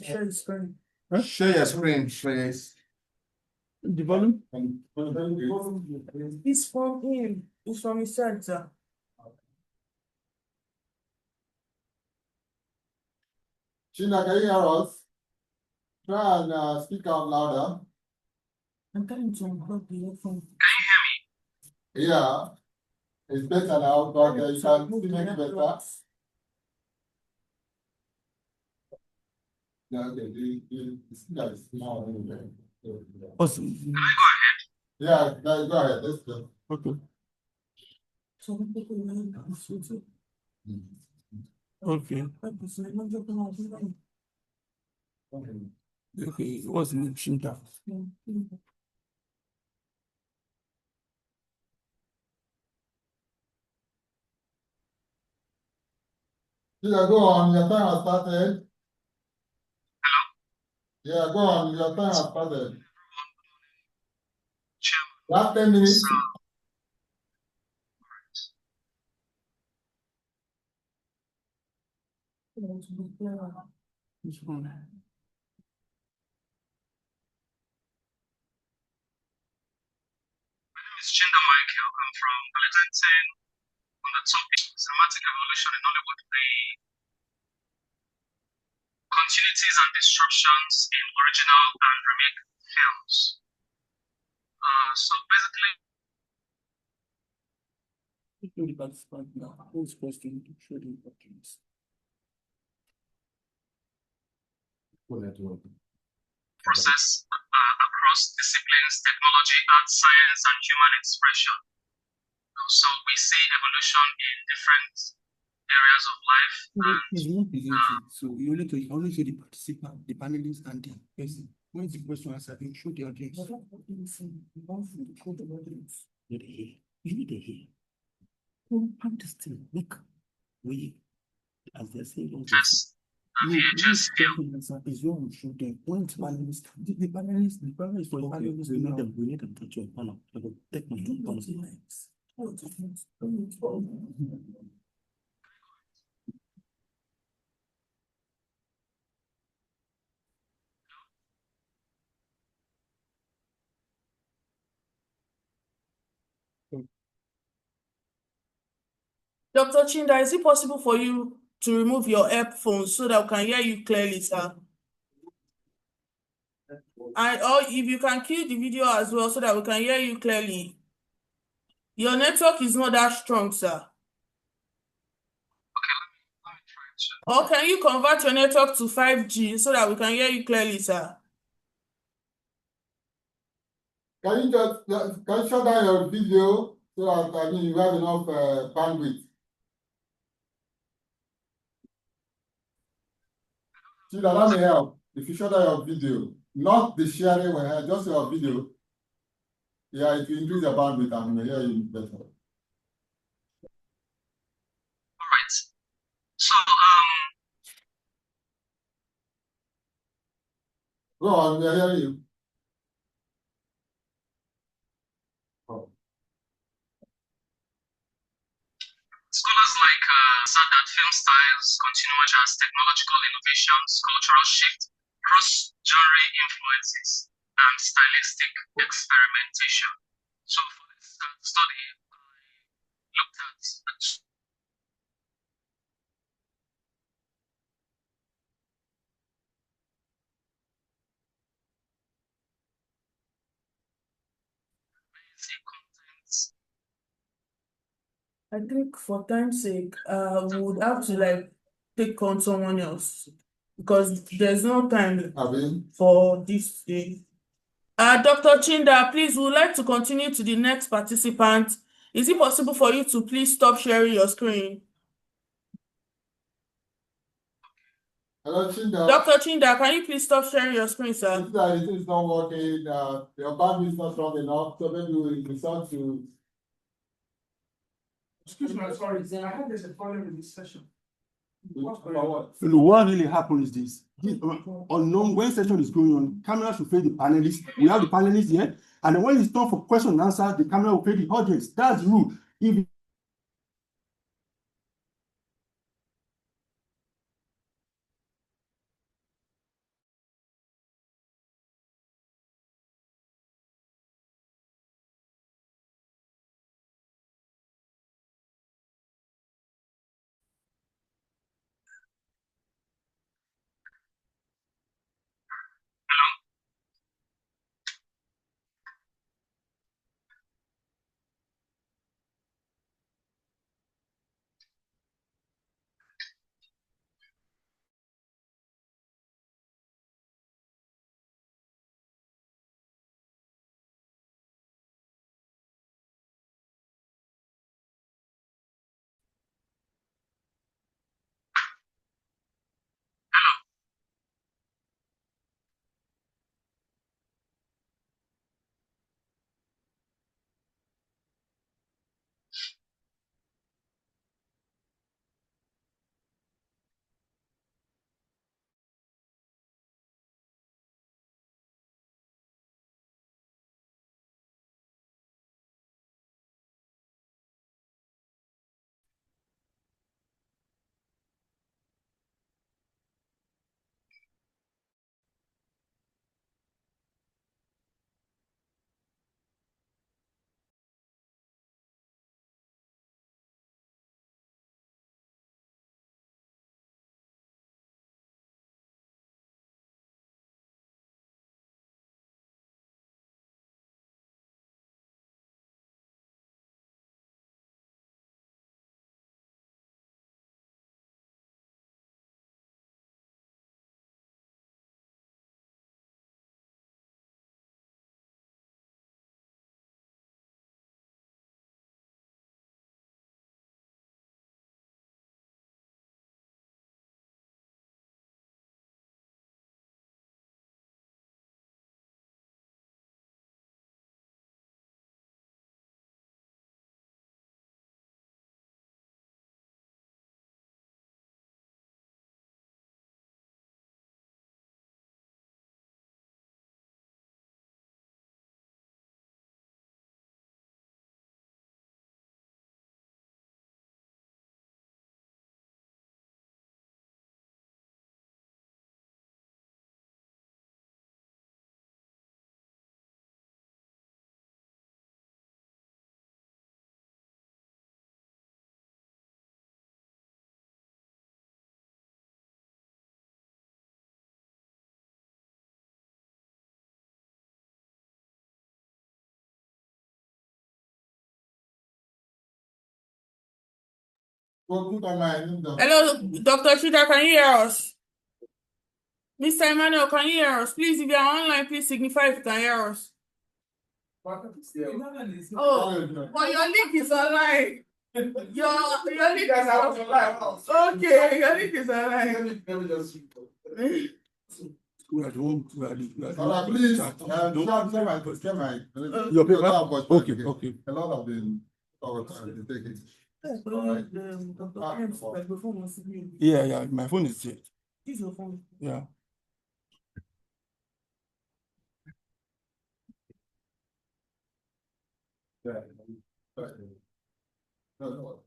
[SPEAKER 2] Share the screen.
[SPEAKER 1] Share your screen, please.
[SPEAKER 2] The volume?
[SPEAKER 1] Okay.
[SPEAKER 2] It's from him. It's from his side, sir.
[SPEAKER 1] China, can you hear us? Try and speak out louder.
[SPEAKER 2] I'm trying to unplug the earphone.
[SPEAKER 8] Can you hear me?
[SPEAKER 1] Yeah, it's better now, but you can still make it better. Yeah, okay. The speaker is now anyway.
[SPEAKER 2] Awesome.
[SPEAKER 8] Can I go ahead?
[SPEAKER 1] Yeah, go ahead. Let's go.
[SPEAKER 2] Okay. Okay. Okay. What's the name? Shinta.
[SPEAKER 1] Yeah, go on. Your time has started.
[SPEAKER 8] Hello?
[SPEAKER 1] Yeah, go on. Your time has started.
[SPEAKER 8] Chairman.
[SPEAKER 1] Last 10 minutes.
[SPEAKER 8] So,
[SPEAKER 2] Which one?
[SPEAKER 8] my name is Chinda Michael. I'm from presenting on the topic Thematic Evolution in Nollywood, the continuities and disruptions in original and remake films. So basically,
[SPEAKER 2] Show the participant now. Who's question to show the documents?
[SPEAKER 8] process across disciplines, technology, art, science, and human expression. So we see evolution in different areas of life.
[SPEAKER 6] It's not easy. So you only show the participant, the panelists, and the person. When the question answer, you show the audience. You need to hear. Compound this thing. Look, we, as they say,
[SPEAKER 8] Yes.
[SPEAKER 6] is your show them. When it's panelists, the panelists for the panelists, we need them to join panel. Take my panel.
[SPEAKER 2] Dr. Chinda, is it possible for you to remove your headphones so that we can hear you clearly, sir? And or if you can kill the video as well so that we can hear you clearly. Your network is not that strong, sir. Or can you convert your network to 5G so that we can hear you clearly, sir?
[SPEAKER 1] Can you shut down your video so that you have enough bandwidth? See, that may help. If you shut down your video, not the sharing, just your video. Yeah, if you increase your bandwidth, I may hear you better.
[SPEAKER 8] All right. So
[SPEAKER 1] Go on, we are hearing you. Oh.
[SPEAKER 8] scholars like said that film styles continue as technological innovations, cultural shift, cross-genre influences, and stylistic experimentation. So for this study, I looked at basic contents.
[SPEAKER 2] I think for time's sake, we would have to like take on someone else because there's no time for this day. Dr. Chinda, please, we would like to continue to the next participant. Is it possible for you to please stop sharing your screen?
[SPEAKER 1] Hello, Chinda.
[SPEAKER 2] Dr. Chinda, can you please stop sharing your screen, sir?
[SPEAKER 1] It is not working. Your bandwidth is not strong enough, so maybe we resort to.
[SPEAKER 4] Excuse me, sorry, I heard there's a problem with this session.
[SPEAKER 1] What?
[SPEAKER 5] What really happened is this. Unknown, when session is going on, camera should face the panelists. We have the panelists here, and then when it's time for question and answer, the camera will face the audience. That's the rule. If
[SPEAKER 1] Go put on my window.
[SPEAKER 2] Hello, Dr. Chida, can you hear us? Mr. Emmanuel, can you hear us? Please, if you are online, please signify if you can hear us. Oh, but your link is online. Your link is online. Okay, your link is online.
[SPEAKER 1] Please, share my.
[SPEAKER 5] Your paper? Okay, okay.
[SPEAKER 1] A lot of them. They take it.
[SPEAKER 5] Yeah, my phone is here.
[SPEAKER 2] Use your phone.
[SPEAKER 5] Yeah.
[SPEAKER 1] No.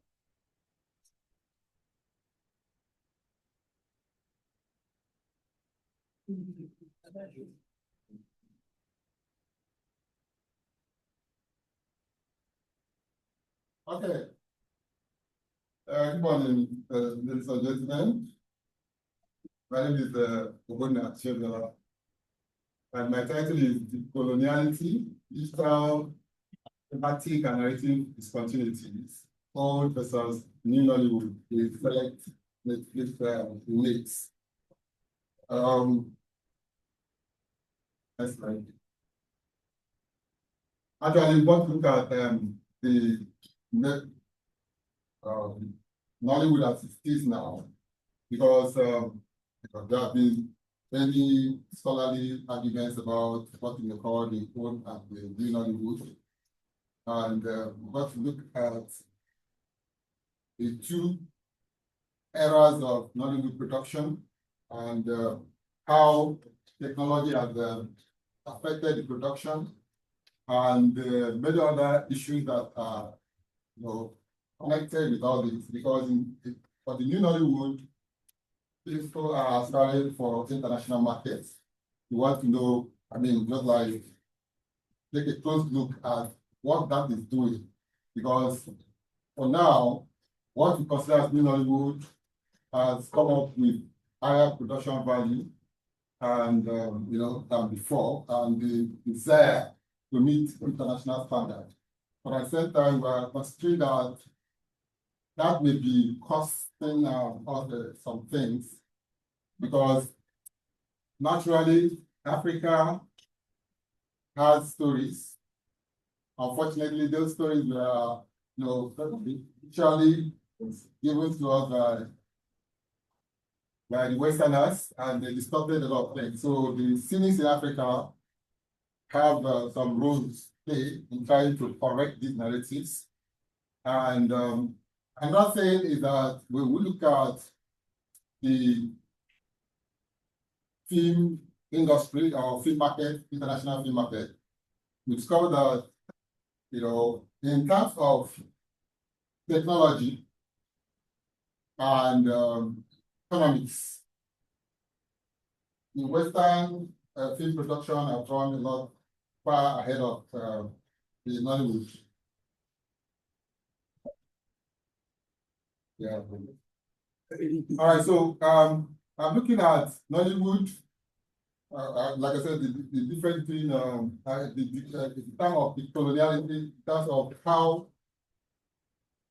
[SPEAKER 1] Okay. Good morning, ladies and gentlemen. My name is Obona Chebela, and my title is Coloniality, Digital, Thematic and Narrative Continuities, Old versus New Nollywood, a select Netflix remakes. That's right. Actually, we want to look at the Nollywood as it is now, because there have been many scholarly arguments about what we call the old and the new Nollywood, and we want to look at the two eras of Nollywood production and how technology has affected the production and many other issues that are connected with all this, because for the new Nollywood, people are aspiring for international markets. You want to know, just like take a close look at what that is doing, because for now, what we consider as new Nollywood has come up with higher production value and than before, and the desire to meet international standards. But at the same time, we are considering that may be costing us some things, because naturally Africa has stories. Unfortunately, those stories were usually given to us by the Westerners, and they distorted a lot of things. So the cynics in Africa have some roles to play in trying to correct these narratives. And I'm not saying is that when we look at the film industry or film market, international film market, we discover that, in terms of technology and economics, the Western film production have run a lot far ahead of the Nollywood. Yeah. All right, so I'm looking at Nollywood. Like I said, the difference between the term of the coloniality, in terms of how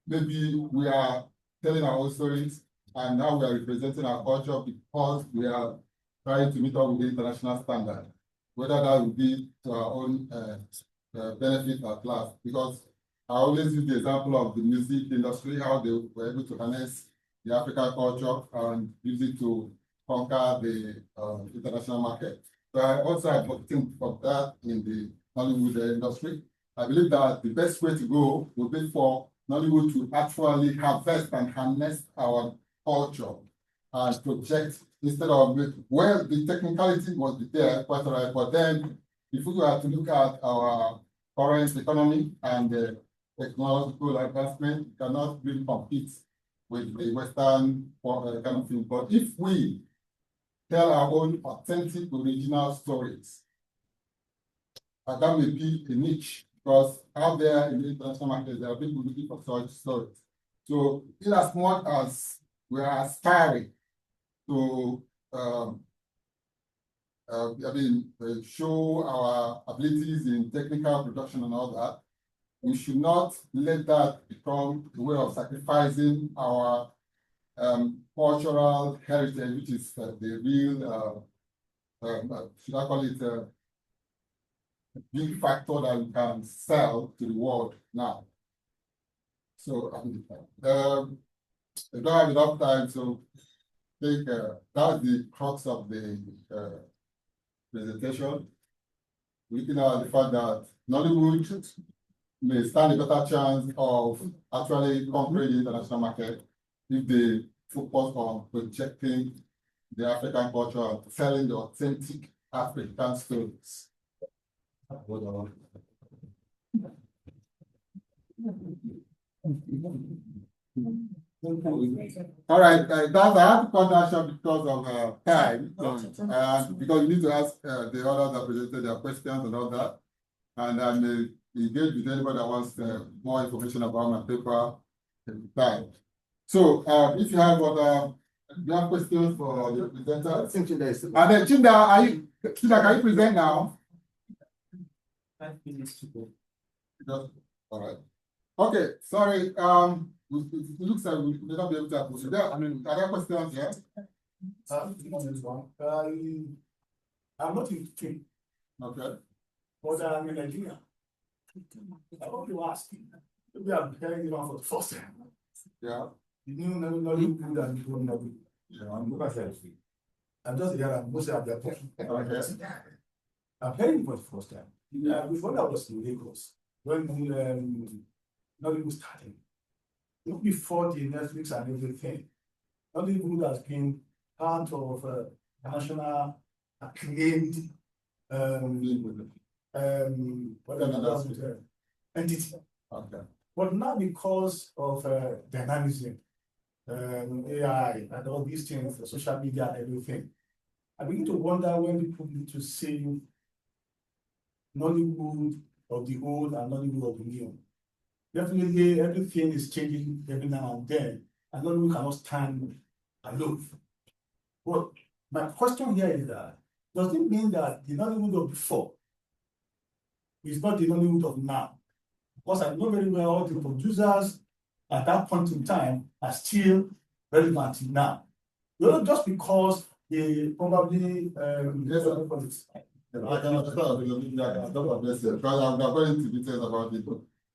[SPEAKER 1] maybe we are telling our own stories and how we are representing our culture because we are trying to meet up with the international standard, whether that would be to our own benefit at last. Because I always use the example of the music industry, how they were able to harness the African culture and use it to conquer the international market. So I also advocate for that in the Hollywood industry. I believe that the best way to go would be for Nollywood to actually harvest and harness our culture and project instead of, the technicality was there, quite all right, but then if we were to look at our current economy and technological advancement, cannot really compete with the Western kind of thing. But if we tell our own authentic original stories, and that may be a niche, because out there in the international market, there are people looking for such stories. So in as much as we are aspiring to show our abilities in technical production and all that, we should not let that become a way of sacrificing our cultural heritage, which is the real, should I call it, big factor that we can sell to the world now. So I don't have enough time, so I think that's the crux of the presentation. Looking at the fact that Nollywood may stand a better chance of actually conquering the international market if they focus on projecting the African culture and selling the authentic African stories. All right, that's I have to cut that short because of time, and because you need to ask the others that presented their questions and all that, and I may engage with anybody that wants more information about my paper at the time. So, if you have other questions for the presenter, and then Chinda, can you present now?
[SPEAKER 4] 5 minutes to go.
[SPEAKER 1] All right. Okay, sorry. It looks like we may not be able to approach it. I mean, other questions, yeah?
[SPEAKER 3] I'm not in film,
[SPEAKER 1] Okay.
[SPEAKER 3] but I'm in Nigeria. I want to ask you, maybe I'm hearing it for the first time.
[SPEAKER 1] Yeah.
[SPEAKER 3] You know, Nollywood and you know Nollywood.
[SPEAKER 1] Yeah.
[SPEAKER 3] I'm just here, I'm mostly at their point.
[SPEAKER 1] Okay.
[SPEAKER 3] I'm hearing it for the first time. Before I was in Lagos, when Nollywood started, even before the Netflix and everything, Nollywood has been part of a national acclaimed entity.
[SPEAKER 1] Okay.
[SPEAKER 3] But now because of dynamism, AI and all these things, social media and everything, I begin to wonder when people need to see Nollywood of the old and Nollywood of the new. Definitely everything is changing every now and then, and Nollywood cannot stand alone. But my question here is that, does it mean that the Nollywood of before is not the Nollywood of now? Because I know very well the producers at that point in time are still relevant now. Not just because they probably
[SPEAKER 1] Yes, I can understand because I'm going into details about the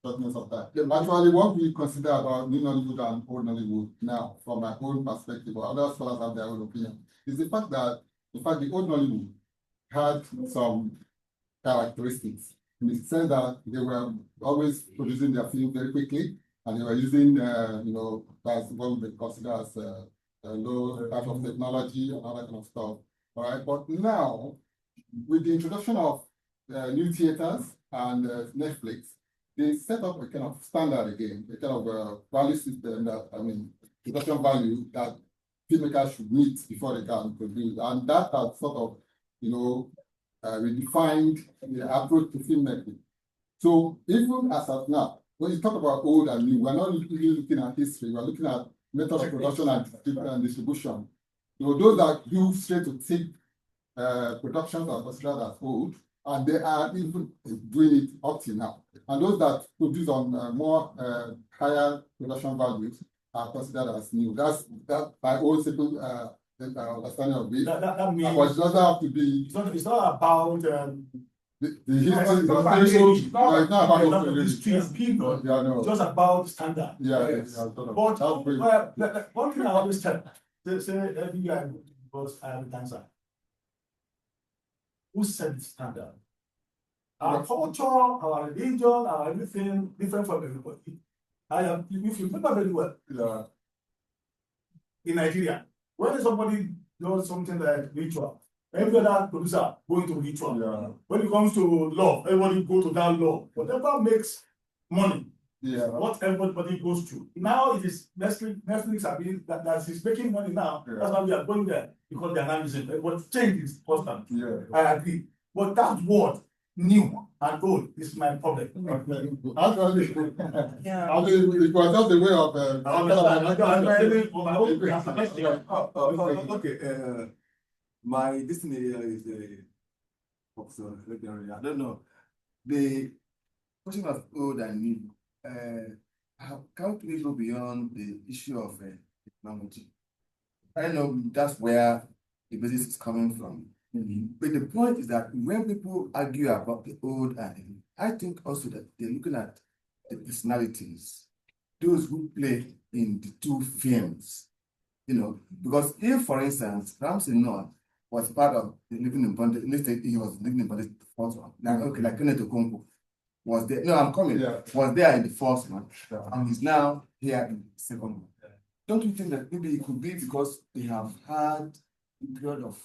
[SPEAKER 1] shortness of time. Actually, what we consider about new Nollywood and old Nollywood now, from my own perspective, or other scholars have their own opinion, is the fact that, in fact, the old Nollywood had some characteristics in the sense that they were always producing their film very quickly, and they were using, that's what we consider as low type of technology and all that kind of stuff. All right, but now, with the introduction of new theaters and Netflix, they set up a kind of standard again, a kind of value system that, production value that filmmakers should meet before they can produce. And that has sort of, redefined the approach to filmmaking. So even as of now, when you talk about old and new, we're not really looking at history, we're looking at method of production and distribution. Those that do straight to tape productions are considered as old, and they are even doing it up to now. And those that produce on more higher production values are considered as new. That's my own simple understanding of it.
[SPEAKER 3] That means
[SPEAKER 1] but it doesn't have to be.
[SPEAKER 3] It's not about
[SPEAKER 1] the history.
[SPEAKER 3] it's not about
[SPEAKER 1] history
[SPEAKER 3] and people.
[SPEAKER 1] Yeah, no.
[SPEAKER 3] It's just about standard.
[SPEAKER 1] Yeah,
[SPEAKER 3] Yes.
[SPEAKER 1] yeah,
[SPEAKER 3] But
[SPEAKER 1] that's
[SPEAKER 3] one thing I always tell, say every guy because I have a cancer. Who set the standard? Our culture, our religion, our everything different from everybody. If you remember very well,
[SPEAKER 1] yeah.
[SPEAKER 3] in Nigeria, when somebody does something like ritual, every other producer going to ritual.
[SPEAKER 1] Yeah.
[SPEAKER 3] When it comes to law, everybody go to that law. Whatever makes money,
[SPEAKER 1] Yeah.
[SPEAKER 3] what everybody goes to. Now it is Netflix are being that is making money now.
[SPEAKER 1] Yeah.
[SPEAKER 3] That's why we are going there because they are analyzing. But change is constant.
[SPEAKER 1] Yeah.
[SPEAKER 3] I agree. But that word, new and old, is my problem.
[SPEAKER 1] Okay. Actually,
[SPEAKER 2] Yeah.
[SPEAKER 1] it was just a way of.
[SPEAKER 5] Okay. My destiny here is a professor. I don't know.
[SPEAKER 9] question of old and new, how can't we go beyond the issue of technology? I know that's where the business is coming from. But the point is that when people argue about the old and new, I think also that they're looking at the personalities, those who play in the two films, because if, for instance, Ramsey Noah was part of the Living in Bondage, let's say he was living in bondage the first one, like Kenneth Okonkwo was there. No, I'm coming.
[SPEAKER 1] Yeah.
[SPEAKER 9] Was there in the first one,
[SPEAKER 1] Yeah.
[SPEAKER 9] and he's now here in the second one. Don't you think that maybe it could be because they have had a period of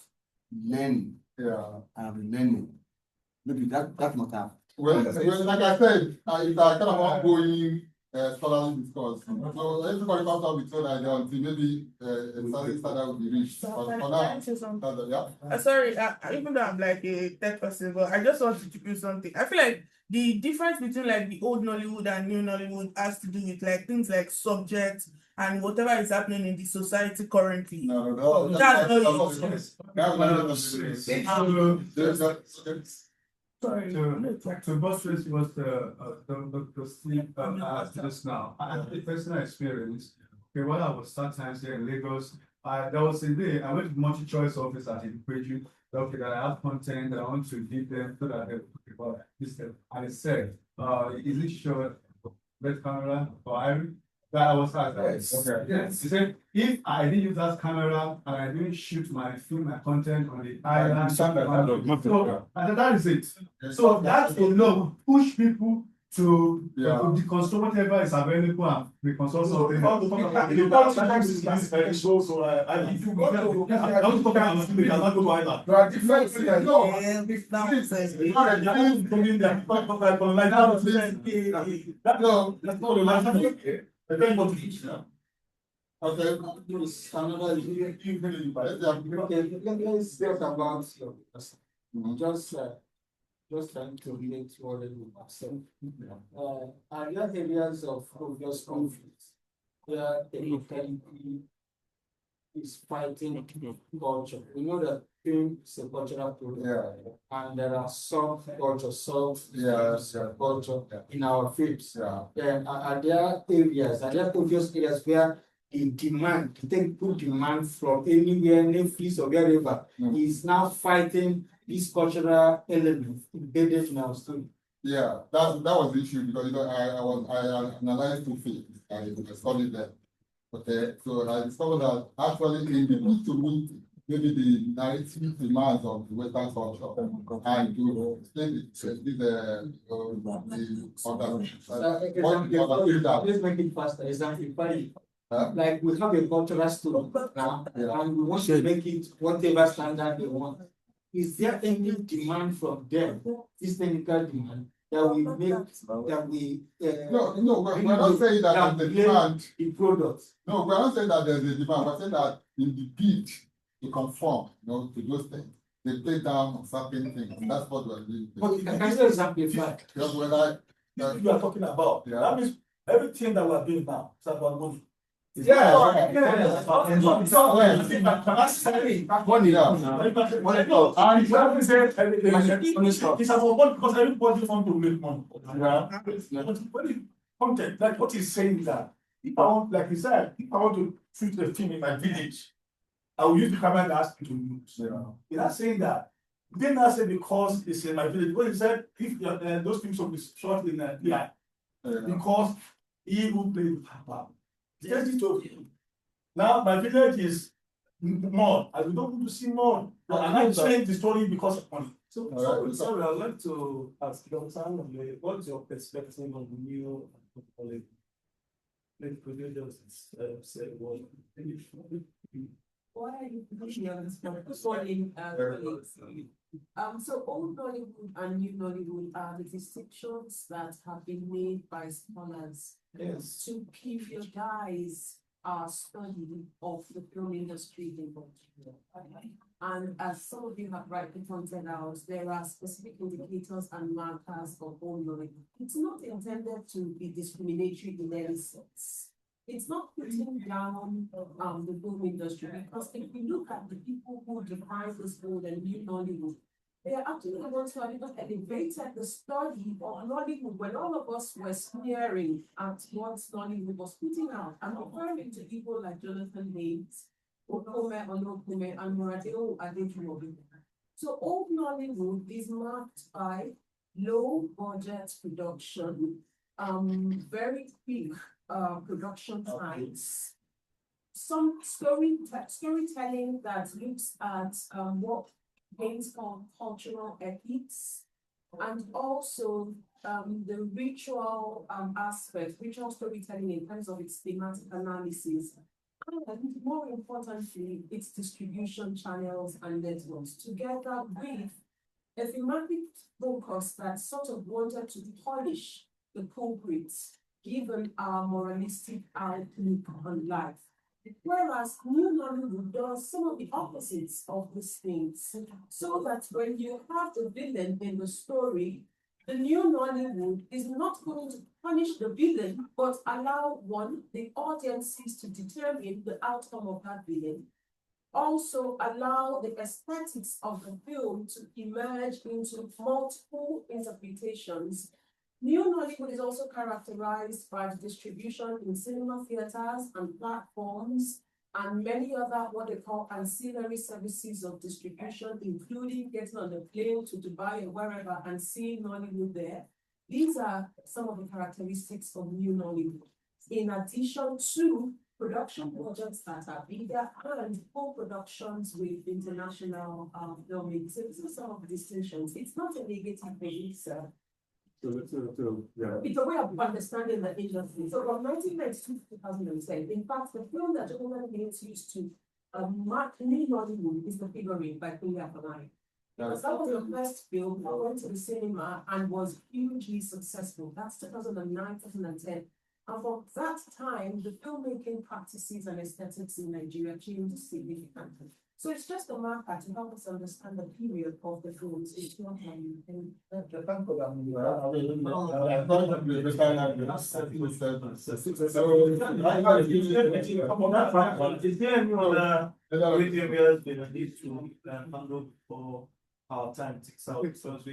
[SPEAKER 9] learning
[SPEAKER 1] Yeah.
[SPEAKER 9] and learning? Maybe that might have.
[SPEAKER 1] Well, like I said, it's a kind of ongoing scholarly discourse. So everybody comes up with so idea until maybe a certain standard will be reached. But for now, yeah.
[SPEAKER 2] Sorry, even though I'm like a tech person, but I just want to do something. I feel like the difference between like the old Nollywood and new Nollywood has to do with like things like subjects and whatever is happening in the society currently.
[SPEAKER 1] No,
[SPEAKER 2] That's sorry.
[SPEAKER 5] To buttress what the sleep asked just now, the personal experience. Okay, while I was start times here in Lagos, there was a day I went to multi-choice office at Equity. Okay, that I have content that I want to give them so that they okay, about this. And it said, is it short red camera or iron? That I was asked.
[SPEAKER 9] Yes.
[SPEAKER 5] Okay. Yes. He said, if I didn't use that camera and I didn't shoot my content on the island, so and that is it. So that alone push people to deconstruct whatever is available and reconstruct something. If you go to I don't talk about we cannot go to island.
[SPEAKER 1] There are different things. No,
[SPEAKER 5] that's not the last thing.
[SPEAKER 1] okay, this another
[SPEAKER 7] let's talk about just trying to relate to what you have said. Are there areas of obvious conflict where technicality is fighting culture? We know that film is a cultural product, and there are culture in our films. Are there obvious areas where the technical demand from anywhere, Netflix or wherever, is now fighting this cultural element embedded in our story?
[SPEAKER 1] Yeah, that was the issue because I analyzed two films and I studied them. Okay, so I discovered that actually in the need to meet maybe the narrative demands of the Western culture and to explain
[SPEAKER 7] Let's make it faster. Example, like we have a cultural story now, and we want to make it whatever standard they want. Is there any demand from them, this technical demand, that we make
[SPEAKER 1] No, we're not saying that there's a demand
[SPEAKER 7] in products?
[SPEAKER 1] No, we're not saying that there's a demand. We're saying that in the bid to conform, to those things, they play down on certain things. That's what we're doing.
[SPEAKER 7] But can I exemplify?
[SPEAKER 1] Because when you
[SPEAKER 4] are talking about, that means everything that we're doing now is about money.
[SPEAKER 1] Money.
[SPEAKER 4] It's about money because everybody wants to make money. Content, like what he's saying that if I want, like he said, if I want to shoot the film in my village, I will use the camera and ask you to use. He's not saying that. He did not say because it's in my village. But he said if those films will be shot in because he will play the papa. Yes, he told you. Now my village is more, and we don't want to see more. I'm not saying the story because of money.
[SPEAKER 10] So sorry, I'd like to ask you, what's your perspective on the new say what?
[SPEAKER 11] Why are you pushing on this point? So old Nollywood and new Nollywood are the distinctions that have been made by scholars to periodize our study of the film industry in Nigeria. And as some of you have rightly pointed out, there are specific indicators and markers of old Nollywood. It's not intended to be discriminatory in any sense. It's not putting down the film industry, because if we look at the people who define this old and new Nollywood, They are actually the ones who have even elevated the study of Nollywood when all of us were sneering at what Nollywood was putting out and referring to people like Jonathan Hayes, Okome Onokume, and Muradeo Adejumobi. So old Nollywood is marked by low budget production, very quick production times, some storytelling that looks at what things called cultural ethics, and also the ritual aspect, ritual storytelling in terms of its thematic analysis. And more importantly, its distribution channels and networks, together with a thematic focus that sort of wanted to polish the culprits, given our moralistic outlook on life. Whereas New Nollywood does some of the opposites of these things, so that when you have the villain in the story, the New Nollywood is not going to punish the villain, but allow the audiences to determine the outcome of that villain. Also allow the aesthetics of the film to emerge into multiple interpretations. New Nollywood is also characterized by the distribution in cinema theaters and platforms and many other what they call ancillary services of distribution, including getting on a plane to Dubai or wherever and seeing Nollywood there. These are some of the characteristics of New Nollywood. In addition to production projects that are bigger and co-productions with international filmmakers. So these are some of the distinctions. It's not a negative thing, sir. It's a way of understanding the industry. So from 1992 to 2010, in fact, the film that Jonathan Hayes used to mark New Nollywood is The Figurine by Queen Afamai. That was the first film that went to the cinema and was hugely successful. That's 2009, 2010. And from that time, the filmmaking practices and aesthetics in Nigeria changed significantly. So it's just a marker to help us understand the period of the films. It's not how you think.
[SPEAKER 10] Is there any other areas that I need to handle for our time ticks out? Because we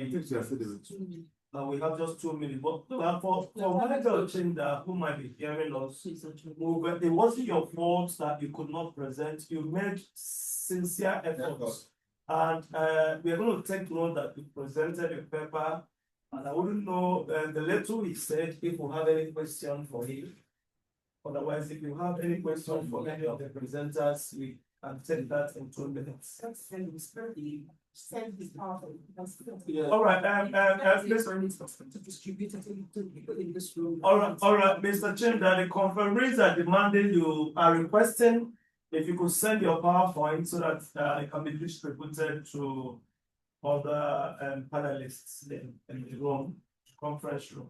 [SPEAKER 10] have just 2 minutes. But for medical change who might be hearing us, it wasn't your fault that you could not present. You made sincere efforts. And we are going to take note that you presented a paper. And I wouldn't know the little he said if we have any question for him. Otherwise, if you have any question for any of the presenters, we can take that in 2 minutes. All right,
[SPEAKER 11] to distribute it to people in this room.
[SPEAKER 10] all right, Mr. Chinda, the conferees are demanding you are requesting if you could send your PowerPoint so that it can be distributed to other panelists in the room, conference room.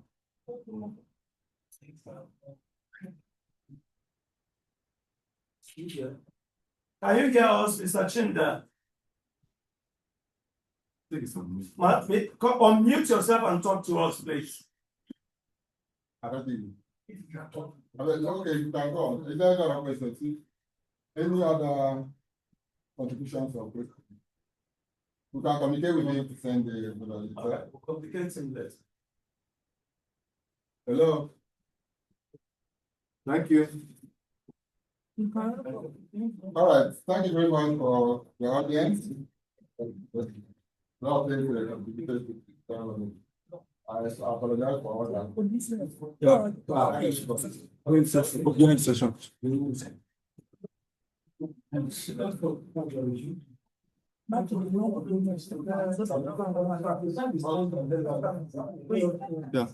[SPEAKER 10] Can you hear us, Mr. Chinda? Unmute yourself and talk to us, please.
[SPEAKER 1] I don't think. Okay, you can go on. Is there another question? Any other contributions or questions? We can communicate with him to send the.
[SPEAKER 10] Okay, we'll communicate him later.
[SPEAKER 1] Hello. Thank you. All right, thank you very much for the audience. I apologize for all that.
[SPEAKER 9] Yeah.